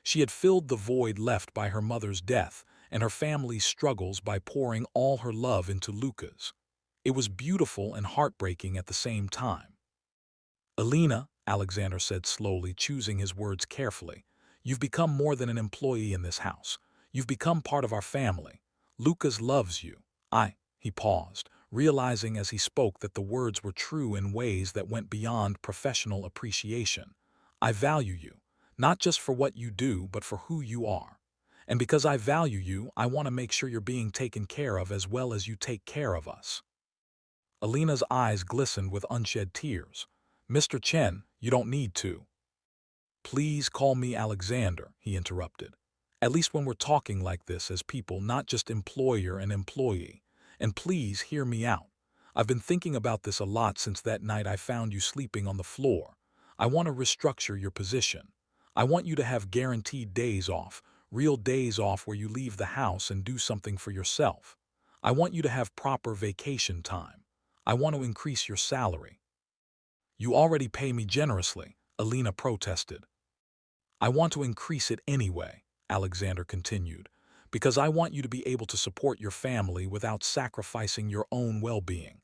She had filled the void left by her mother's death and her family's struggles by pouring all her love into Lucas. It was beautiful and heartbreaking at the same time. "Alina," Alexander said slowly, choosing his words carefully, "you've become more than an employee in this house. You've become part of our family. Lucas loves you. He paused, realizing as he spoke that the words were true in ways that went beyond professional appreciation. "I value you, not just for what you do, but for who you are. And because I value you, I want to make sure you're being taken care of as well as you take care of us." Alina's eyes glistened with unshed tears. "Mr. Chen, you don't need to." "Please call me Alexander," he interrupted. "At least when we're talking like this as people, not just employer and employee. And please hear me out. I've been thinking about this a lot since that night I found you sleeping on the floor. I want to restructure your position. I want you to have guaranteed days off, real days off where you leave the house and do something for yourself. I want you to have proper vacation time. I want to increase your salary." "You already pay me generously," Alina protested. "I want to increase it anyway," Alexander continued, Because I want you to be able to support your family without sacrificing your own well-being.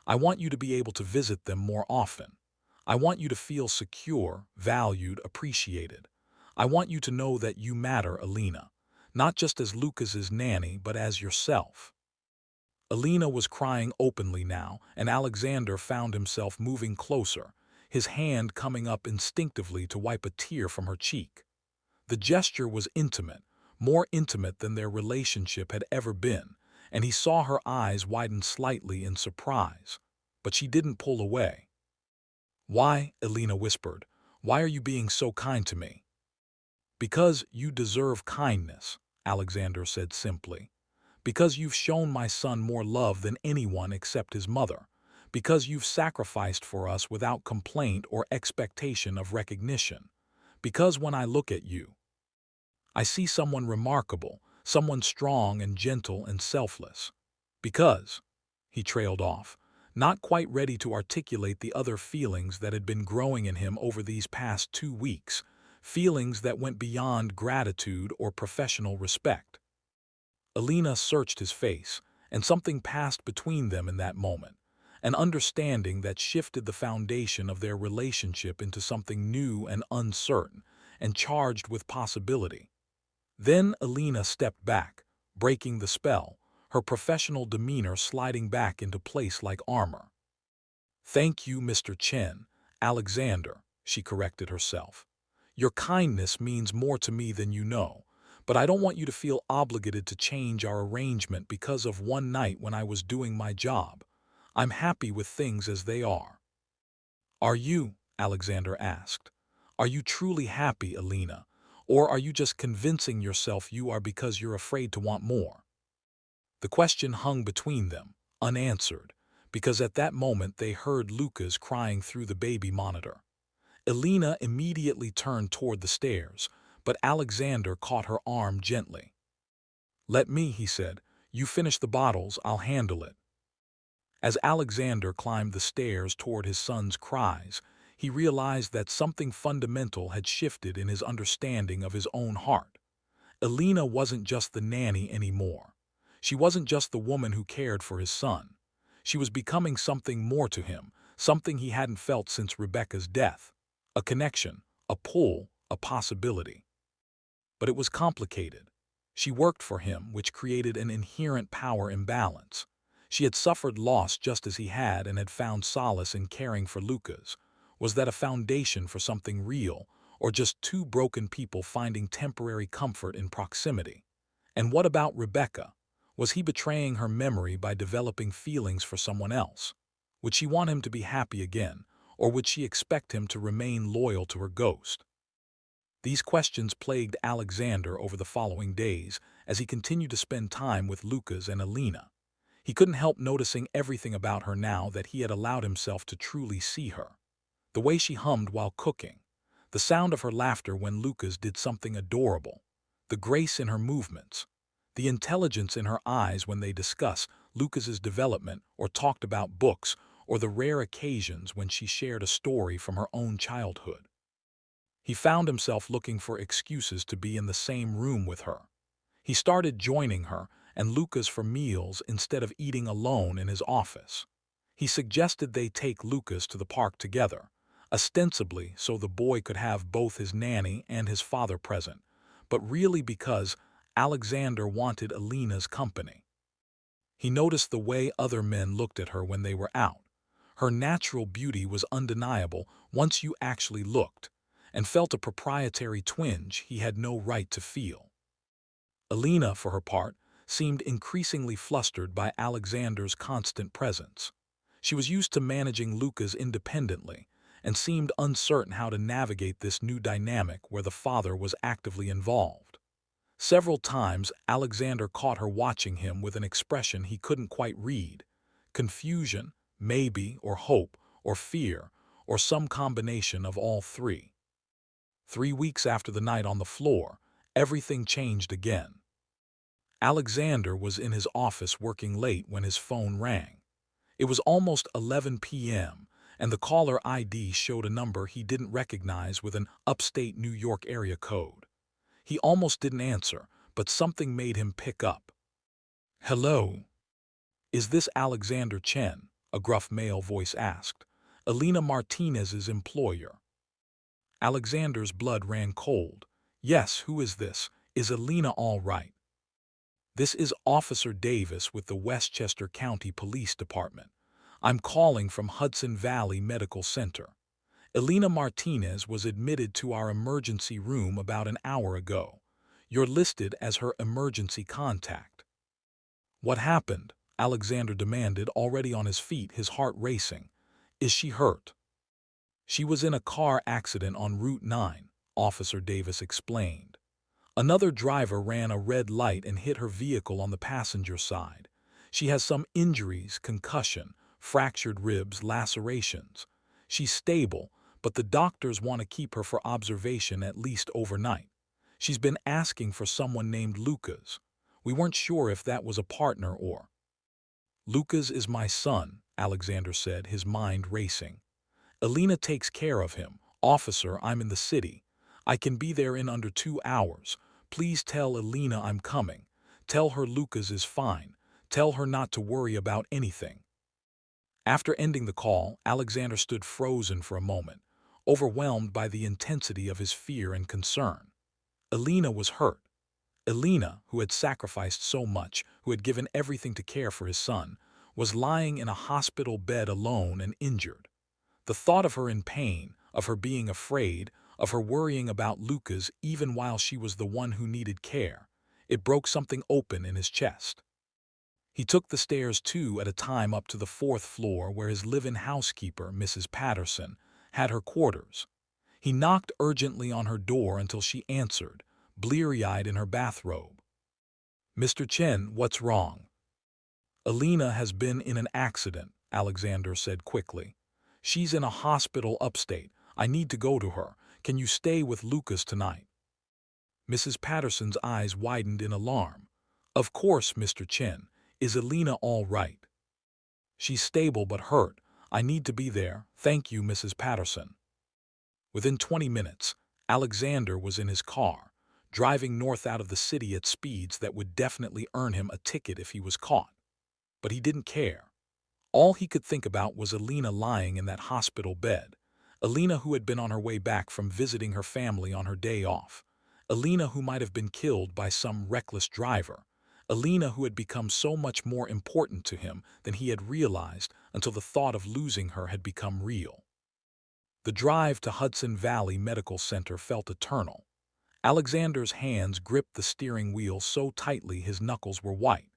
I want you to be able to visit them more often. I want you to feel secure, valued, appreciated. I want you to know that you matter, Alina, not just as Lucas's nanny, but as yourself. Alina was crying openly now, and Alexander found himself moving closer, his hand coming up instinctively to wipe a tear from her cheek. The gesture was intimate, more intimate than their relationship had ever been, and he saw her eyes widen slightly in surprise. But she didn't pull away. "Why?" Alina whispered. "Why are you being so kind to me?" "Because you deserve kindness," Alexander said simply. "Because you've shown my son more love than anyone except his mother. Because you've sacrificed for us without complaint or expectation of recognition. Because when I look at you, I see someone remarkable, someone strong and gentle and selfless. Because," he trailed off, not quite ready to articulate the other feelings that had been growing in him over these past 2 weeks, feelings that went beyond gratitude or professional respect. Alina searched his face, and something passed between them in that moment, an understanding that shifted the foundation of their relationship into something new and uncertain, and charged with possibility. Then Alina stepped back, breaking the spell, her professional demeanor sliding back into place like armor. "Thank you, Mr. Chen, Alexander," she corrected herself. "Your kindness means more to me than you know, but I don't want you to feel obligated to change our arrangement because of one night when I was doing my job. I'm happy with things as they are." "Are you?" Alexander asked. "Are you truly happy, Alina? Or are you just convincing yourself you are because you're afraid to want more?" The question hung between them, unanswered, because at that moment they heard Lucas crying through the baby monitor. Alina immediately turned toward the stairs, but Alexander caught her arm gently. "Let me," he said. "You finish the bottles, I'll handle it." As Alexander climbed the stairs toward his son's cries, he realized that something fundamental had shifted in his understanding of his own heart. Alina wasn't just the nanny anymore. She wasn't just the woman who cared for his son. She was becoming something more to him, something he hadn't felt since Rebecca's death. A connection, a pull, a possibility. But it was complicated. She worked for him, which created an inherent power imbalance. She had suffered loss just as he had and had found solace in caring for Lucas. Was that a foundation for something real, or just two broken people finding temporary comfort in proximity? And what about Rebecca? Was he betraying her memory by developing feelings for someone else? Would she want him to be happy again, or would she expect him to remain loyal to her ghost? These questions plagued Alexander over the following days as he continued to spend time with Lucas and Alina. He couldn't help noticing everything about her now that he had allowed himself to truly see her. The way she hummed while cooking, the sound of her laughter when Lucas did something adorable, the grace in her movements, the intelligence in her eyes when they discussed Lucas's development or talked about books, or the rare occasions when she shared a story from her own childhood. He found himself looking for excuses to be in the same room with her. He started joining her and Lucas for meals instead of eating alone in his office. He suggested they take Lucas to the park together, ostensibly so the boy could have both his nanny and his father present, but really because Alexander wanted Alina's company. He noticed the way other men looked at her when they were out. Her natural beauty was undeniable once you actually looked, and felt a proprietary twinge he had no right to feel. Alina, for her part, seemed increasingly flustered by Alexander's constant presence. She was used to managing Lucas independently, and seemed uncertain how to navigate this new dynamic where the father was actively involved. Several times, Alexander caught her watching him with an expression he couldn't quite read: confusion, maybe, or hope, or fear, or some combination of all three. 3 weeks after the night on the floor, everything changed again. Alexander was in his office working late when his phone rang. It was almost 11 p.m., and the caller ID showed a number he didn't recognize with an upstate New York area code. He almost didn't answer, but something made him pick up. "Hello. Is this Alexander Chen?" a gruff male voice asked. "Elena Martinez's employer." Alexander's blood ran cold. "Yes, who is this? Is Elena all right?" "This is Officer Davis with the Westchester County Police Department. I'm calling from Hudson Valley Medical Center. Elena Martinez was admitted to our emergency room about an hour ago. You're listed as her emergency contact." "What happened?" Alexander demanded, already on his feet, his heart racing. "Is she hurt?" "She was in a car accident on Route 9, Officer Davis explained. Another driver ran a red light and hit her vehicle on the passenger side. She has some injuries, concussion, fractured ribs, lacerations. She's stable, but the doctors want to keep her for observation at least overnight. She's been asking for someone named Lucas. We weren't sure if that was a partner or—" "Lucas is my son," Alexander said, his mind racing. "Elena takes care of him. Officer, I'm in the city. I can be there in under 2 hours. Please tell Elena I'm coming. Tell her Lucas is fine. Tell her not to worry about anything." After ending the call, Alexander stood frozen for a moment, overwhelmed by the intensity of his fear and concern. Elena was hurt. Elena, who had sacrificed so much, who had given everything to care for his son, was lying in a hospital bed alone and injured. The thought of her in pain, of her being afraid, of her worrying about Lucas even while she was the one who needed care, it broke something open in his chest. He took the stairs 2 at a time up to the 4th floor where his live-in housekeeper, Mrs. Patterson, had her quarters. He knocked urgently on her door until she answered, bleary-eyed in her bathrobe. "Mr. Chen, what's wrong?" "Elena has been in an accident," Alexander said quickly. "She's in a hospital upstate. I need to go to her. Can you stay with Lucas tonight?" Mrs. Patterson's eyes widened in alarm. "Of course, Mr. Chen. Is Elena all right?" "She's stable but hurt. I need to be there. Thank you, Mrs. Patterson." Within 20 minutes, Alexander was in his car, driving north out of the city at speeds that would definitely earn him a ticket if he was caught. But he didn't care. All he could think about was Elena lying in that hospital bed. Elena who had been on her way back from visiting her family on her day off. Elena who might have been killed by some reckless driver. Elena who had become so much more important to him than he had realized until the thought of losing her had become real. The drive to Hudson Valley Medical Center felt eternal. Alexander's hands gripped the steering wheel so tightly his knuckles were white.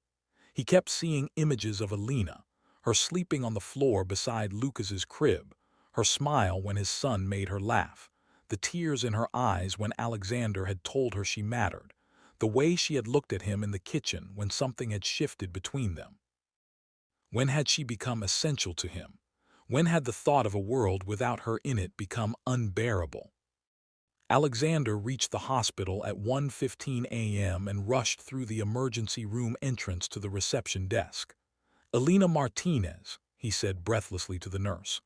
He kept seeing images of Elena, her sleeping on the floor beside Lucas's crib, her smile when his son made her laugh, the tears in her eyes when Alexander had told her she mattered, the way she had looked at him in the kitchen when something had shifted between them. When had she become essential to him? When had the thought of a world without her in it become unbearable? Alexander reached the hospital at 1:15 a.m. and rushed through the emergency room entrance to the reception desk. "Elena Martinez," he said breathlessly to the nurse.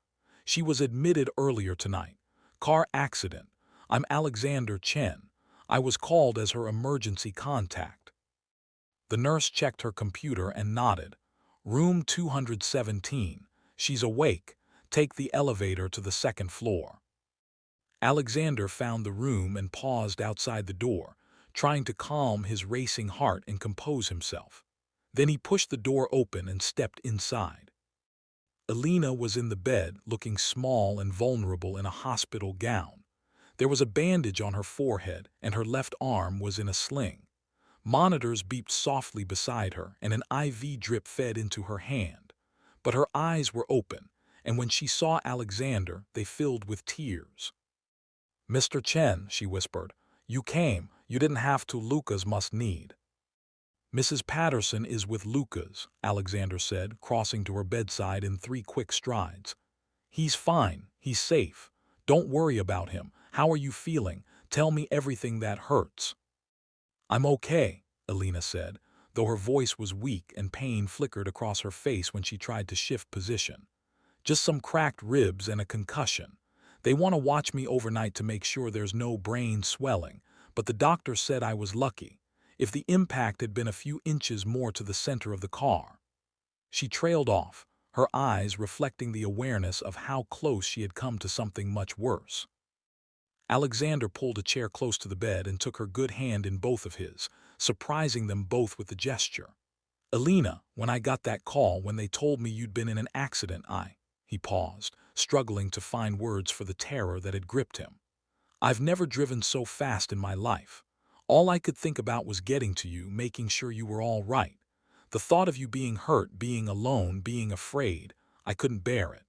"She was admitted earlier tonight. Car accident. I'm Alexander Chen. I was called as her emergency contact." The nurse checked her computer and nodded. "Room 217. She's awake. Take the elevator to the 2nd floor." Alexander found the room and paused outside the door, trying to calm his racing heart and compose himself. Then he pushed the door open and stepped inside. Elena was in the bed, looking small and vulnerable in a hospital gown. There was a bandage on her forehead, and her left arm was in a sling. Monitors beeped softly beside her, and an IV drip fed into her hand. But her eyes were open, and when she saw Alexander, they filled with tears. "Mr. Chen," she whispered, "you came. You didn't have to. Lucas must need." "Mrs. Patterson is with Lucas," Alexander said, crossing to her bedside in 3 quick strides. "He's fine. He's safe. Don't worry about him. How are you feeling? Tell me everything that hurts." "I'm okay," Elena said, though her voice was weak and pain flickered across her face when she tried to shift position. "Just some cracked ribs and a concussion. They want to watch me overnight to make sure there's no brain swelling, but the doctor said I was lucky. if the impact had been a few inches more to the center of the car. She trailed off, her eyes reflecting the awareness of how close she had come to something much worse. Alexander pulled a chair close to the bed and took her good hand in both of his, surprising them both with the gesture. "Alina, when I got that call when they told me you'd been in an accident, He paused, struggling to find words for the terror that had gripped him. "I've never driven so fast in my life. All I could think about was getting to you, making sure you were all right. The thought of you being hurt, being alone, being afraid, I couldn't bear it."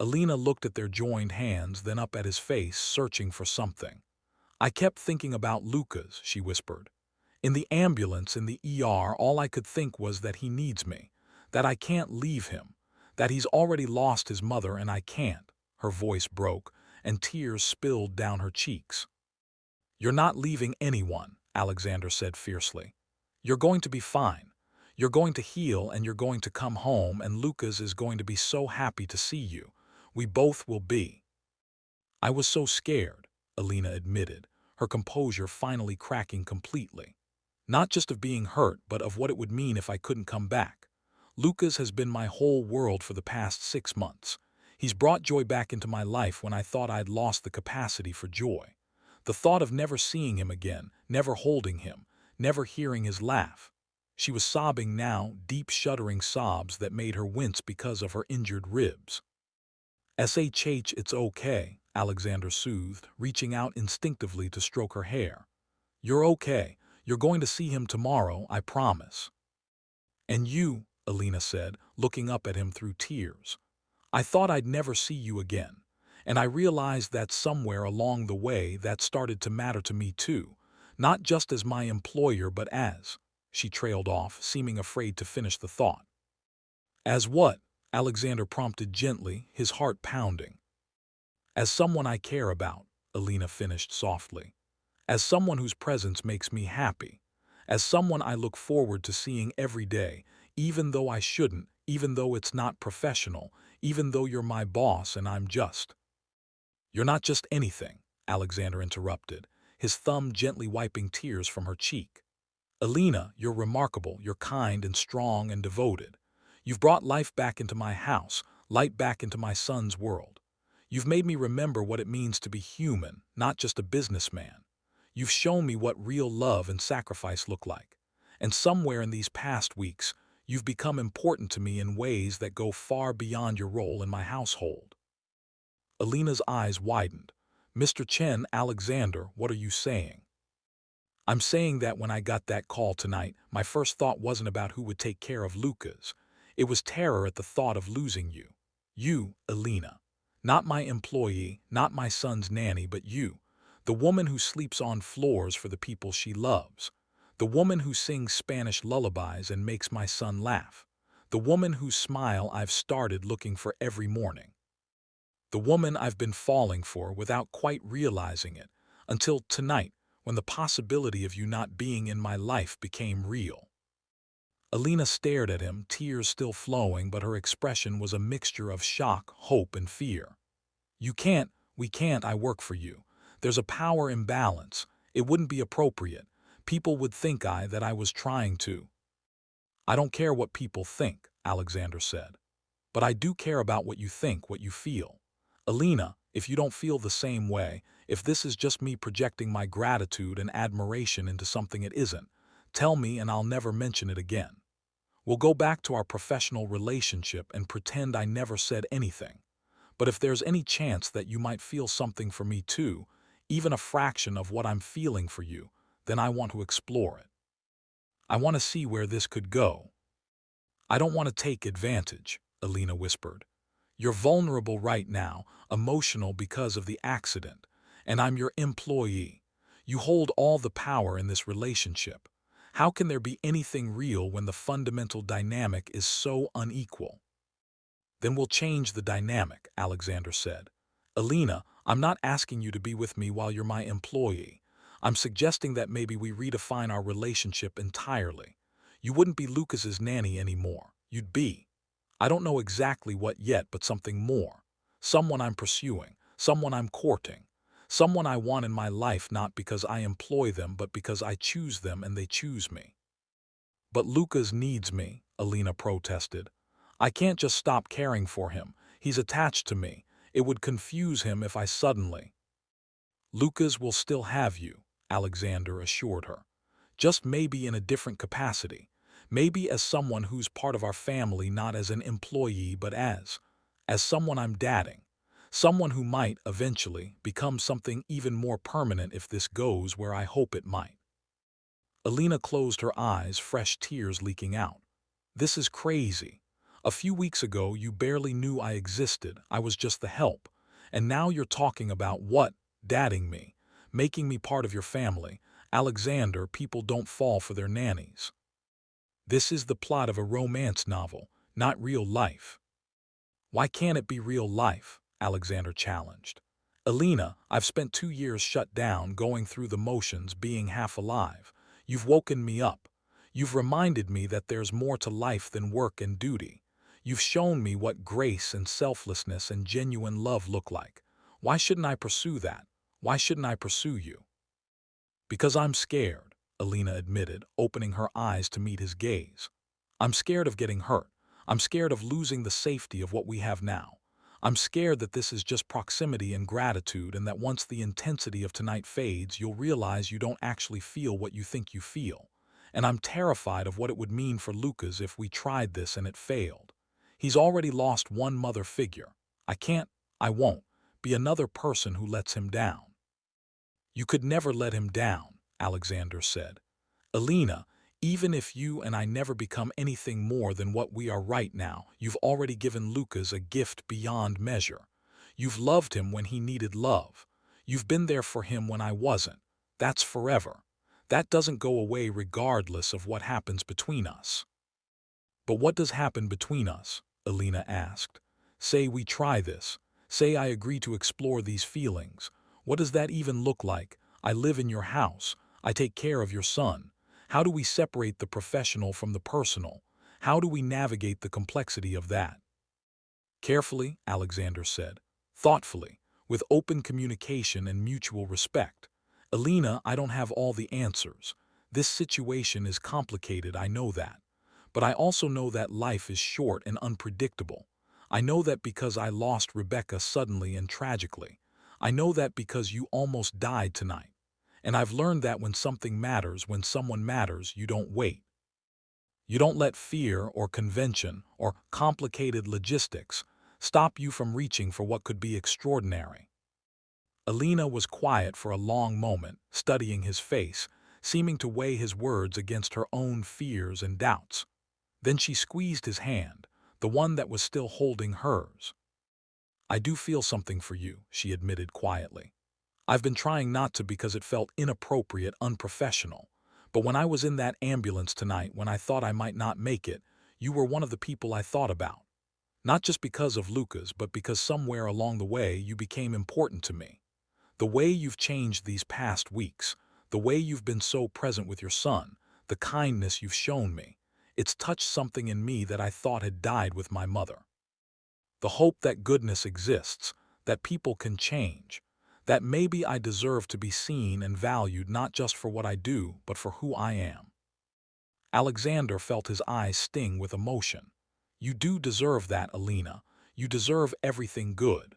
Alina looked at their joined hands, then up at his face, searching for something. "I kept thinking about Lucas," she whispered. "In the ambulance, in the ER, all I could think was that he needs me, that I can't leave him, that he's already lost his mother and I can't." Her voice broke, and tears spilled down her cheeks. "You're not leaving anyone," Alexander said fiercely. "You're going to be fine. You're going to heal and you're going to come home, and Lucas is going to be so happy to see you. We both will be." "I was so scared," Alina admitted, her composure finally cracking completely. "Not just of being hurt, but of what it would mean if I couldn't come back. Lucas has been my whole world for the past 6 months. He's brought joy back into my life when I thought I'd lost the capacity for joy. The thought of never seeing him again, never holding him, never hearing his laugh." She was sobbing now, deep shuddering sobs that made her wince because of her injured ribs. "Shh, it's okay," Alexander soothed, reaching out instinctively to stroke her hair. "You're okay. You're going to see him tomorrow, I promise." "And you," Alina said, looking up at him through tears. "I thought I'd never see you again. And I realized that somewhere along the way that started to matter to me too, not just as my employer but as—" She trailed off, seeming afraid to finish the thought. "As what?" Alexander prompted gently, his heart pounding. "As someone I care about," Alina finished softly. "As someone whose presence makes me happy. As someone I look forward to seeing every day, even though I shouldn't, even though it's not professional, even though you're my boss and I'm just—" "You're not just anything," Alexander interrupted, his thumb gently wiping tears from her cheek. "Alina, you're remarkable, you're kind and strong and devoted. You've brought life back into my house, light back into my son's world. You've made me remember what it means to be human, not just a businessman. You've shown me what real love and sacrifice look like. And somewhere in these past weeks, you've become important to me in ways that go far beyond your role in my household." Alina's eyes widened. "Mr. Chen, Alexander, what are you saying?" "I'm saying that when I got that call tonight, my first thought wasn't about who would take care of Lucas. It was terror at the thought of losing you. You, Alina. Not my employee, not my son's nanny, but you. The woman who sleeps on floors for the people she loves. The woman who sings Spanish lullabies and makes my son laugh. The woman whose smile I've started looking for every morning. The woman I've been falling for without quite realizing it, until tonight, when the possibility of you not being in my life became real." Alina stared at him, tears still flowing, but her expression was a mixture of shock, hope, and fear. We can't, I work for you. There's a power imbalance. It wouldn't be appropriate. People would think that I was trying to—" "I don't care what people think," Alexander said. "But I do care about what you think, what you feel. Alina, if you don't feel the same way, if this is just me projecting my gratitude and admiration into something it isn't, tell me and I'll never mention it again. We'll go back to our professional relationship and pretend I never said anything. But if there's any chance that you might feel something for me too, even a fraction of what I'm feeling for you, then I want to explore it. I want to see where this could go." "I don't want to take advantage," Alina whispered. "You're vulnerable right now, emotional because of the accident, and I'm your employee. You hold all the power in this relationship. How can there be anything real when the fundamental dynamic is so unequal?" "Then we'll change the dynamic," Alexander said. "Alina, I'm not asking you to be with me while you're my employee. I'm suggesting that maybe we redefine our relationship entirely. You wouldn't be Lucas's nanny anymore. You'd be— I don't know exactly what yet, but something more. Someone I'm pursuing, someone I'm courting, Someone I want in my life not because I employ them but because I choose them and they choose me. But Lucas needs me, Alina protested. I can't just stop caring for him. He's attached to me. It would confuse him if I suddenly. Lucas will still have you, Alexander assured her. Just maybe in a different capacity. Maybe as someone who's part of our family, not as an employee, but as someone I'm dating. Someone who might, eventually, become something even more permanent if this goes where I hope it might. Alina closed her eyes, fresh tears leaking out. This is crazy. A few weeks ago, you barely knew I existed. I was just the help. And now you're talking about what? Dadding me. Making me part of your family. Alexander, people don't fall for their nannies. This is the plot of a romance novel, not real life. Why can't it be real life? Alexander challenged. Alina, I've spent 2 years shut down, going through the motions, being half alive. You've woken me up. You've reminded me that there's more to life than work and duty. You've shown me what grace and selflessness and genuine love look like. Why shouldn't I pursue that? Why shouldn't I pursue you? Because I'm scared, Alina admitted, opening her eyes to meet his gaze. I'm scared of getting hurt. I'm scared of losing the safety of what we have now. I'm scared that this is just proximity and gratitude, and that once the intensity of tonight fades, you'll realize you don't actually feel what you think you feel. And I'm terrified of what it would mean for Lucas if we tried this and it failed. He's already lost one mother figure. I won't, be another person who lets him down. You could never let him down, Alexander said. Alina, even if you and I never become anything more than what we are right now, you've already given Lucas a gift beyond measure. You've loved him when he needed love. You've been there for him when I wasn't. That's forever. That doesn't go away regardless of what happens between us. But what does happen between us? Alina asked. Say we try this. Say I agree to explore these feelings. What does that even look like? I live in your house. I take care of your son. How do we separate the professional from the personal? How do we navigate the complexity of that? Carefully, Alexander said. Thoughtfully, with open communication and mutual respect. Alina, I don't have all the answers. This situation is complicated, I know that. But I also know that life is short and unpredictable. I know that because I lost Rebecca suddenly and tragically. I know that because you almost died tonight. And I've learned that when something matters, when someone matters, you don't wait. You don't let fear or convention or complicated logistics stop you from reaching for what could be extraordinary. Alina was quiet for a long moment, studying his face, seeming to weigh his words against her own fears and doubts. Then she squeezed his hand, the one that was still holding hers. I do feel something for you, she admitted quietly. I've been trying not to because it felt inappropriate, unprofessional. But when I was in that ambulance tonight, when I thought I might not make it, you were one of the people I thought about. Not just because of Lucas, but because somewhere along the way you became important to me. The way you've changed these past weeks, the way you've been so present with your son, the kindness you've shown me, it's touched something in me that I thought had died with my mother. The hope that goodness exists, that people can change, that maybe I deserve to be seen and valued not just for what I do, but for who I am. Alexander felt his eyes sting with emotion. You do deserve that, Alina. You deserve everything good.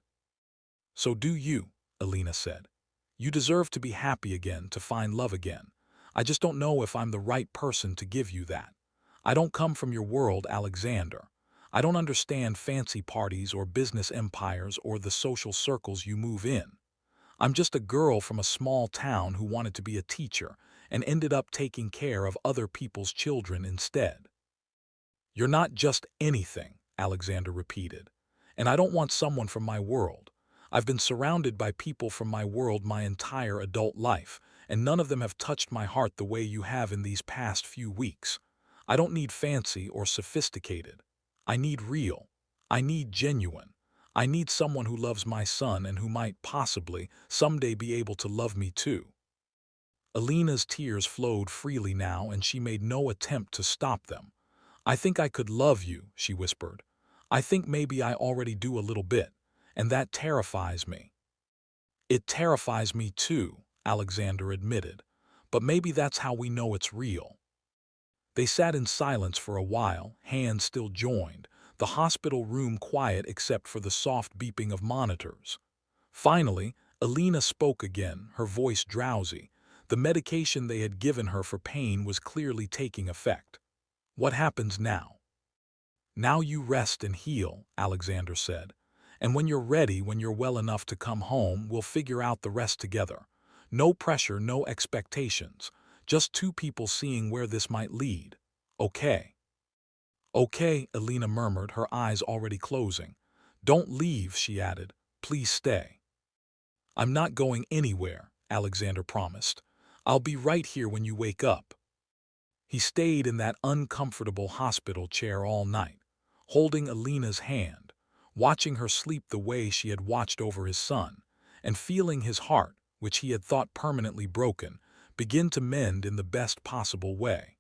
So do you, Alina said. You deserve to be happy again, to find love again. I just don't know if I'm the right person to give you that. I don't come from your world, Alexander. I don't understand fancy parties or business empires or the social circles you move in. I'm just a girl from a small town who wanted to be a teacher and ended up taking care of other people's children instead. You're not just anything, Alexander repeated. And I don't want someone from my world. I've been surrounded by people from my world my entire adult life, and none of them have touched my heart the way you have in these past few weeks. I don't need fancy or sophisticated. I need real. I need genuine. I need someone who loves my son and who might possibly someday be able to love me too. Alina's tears flowed freely now, and she made no attempt to stop them. I think I could love you, she whispered. I think maybe I already do a little bit, and that terrifies me. It terrifies me too, Alexander admitted. But maybe that's how we know it's real. They sat in silence for a while, hands still joined, the hospital room quiet except for the soft beeping of monitors. Finally, Alina spoke again, her voice drowsy. The medication they had given her for pain was clearly taking effect. What happens now? Now you rest and heal, Alexander said. And when you're ready, when you're well enough to come home, we'll figure out the rest together. No pressure, no expectations. Just two people seeing where this might lead. Okay. Okay, Alina murmured, her eyes already closing. Don't leave, she added. Please stay. I'm not going anywhere, Alexander promised. I'll be right here when you wake up. He stayed in that uncomfortable hospital chair all night, holding Alina's hand, watching her sleep the way she had watched over his son, and feeling his heart, which he had thought permanently broken, begin to mend in the best possible way.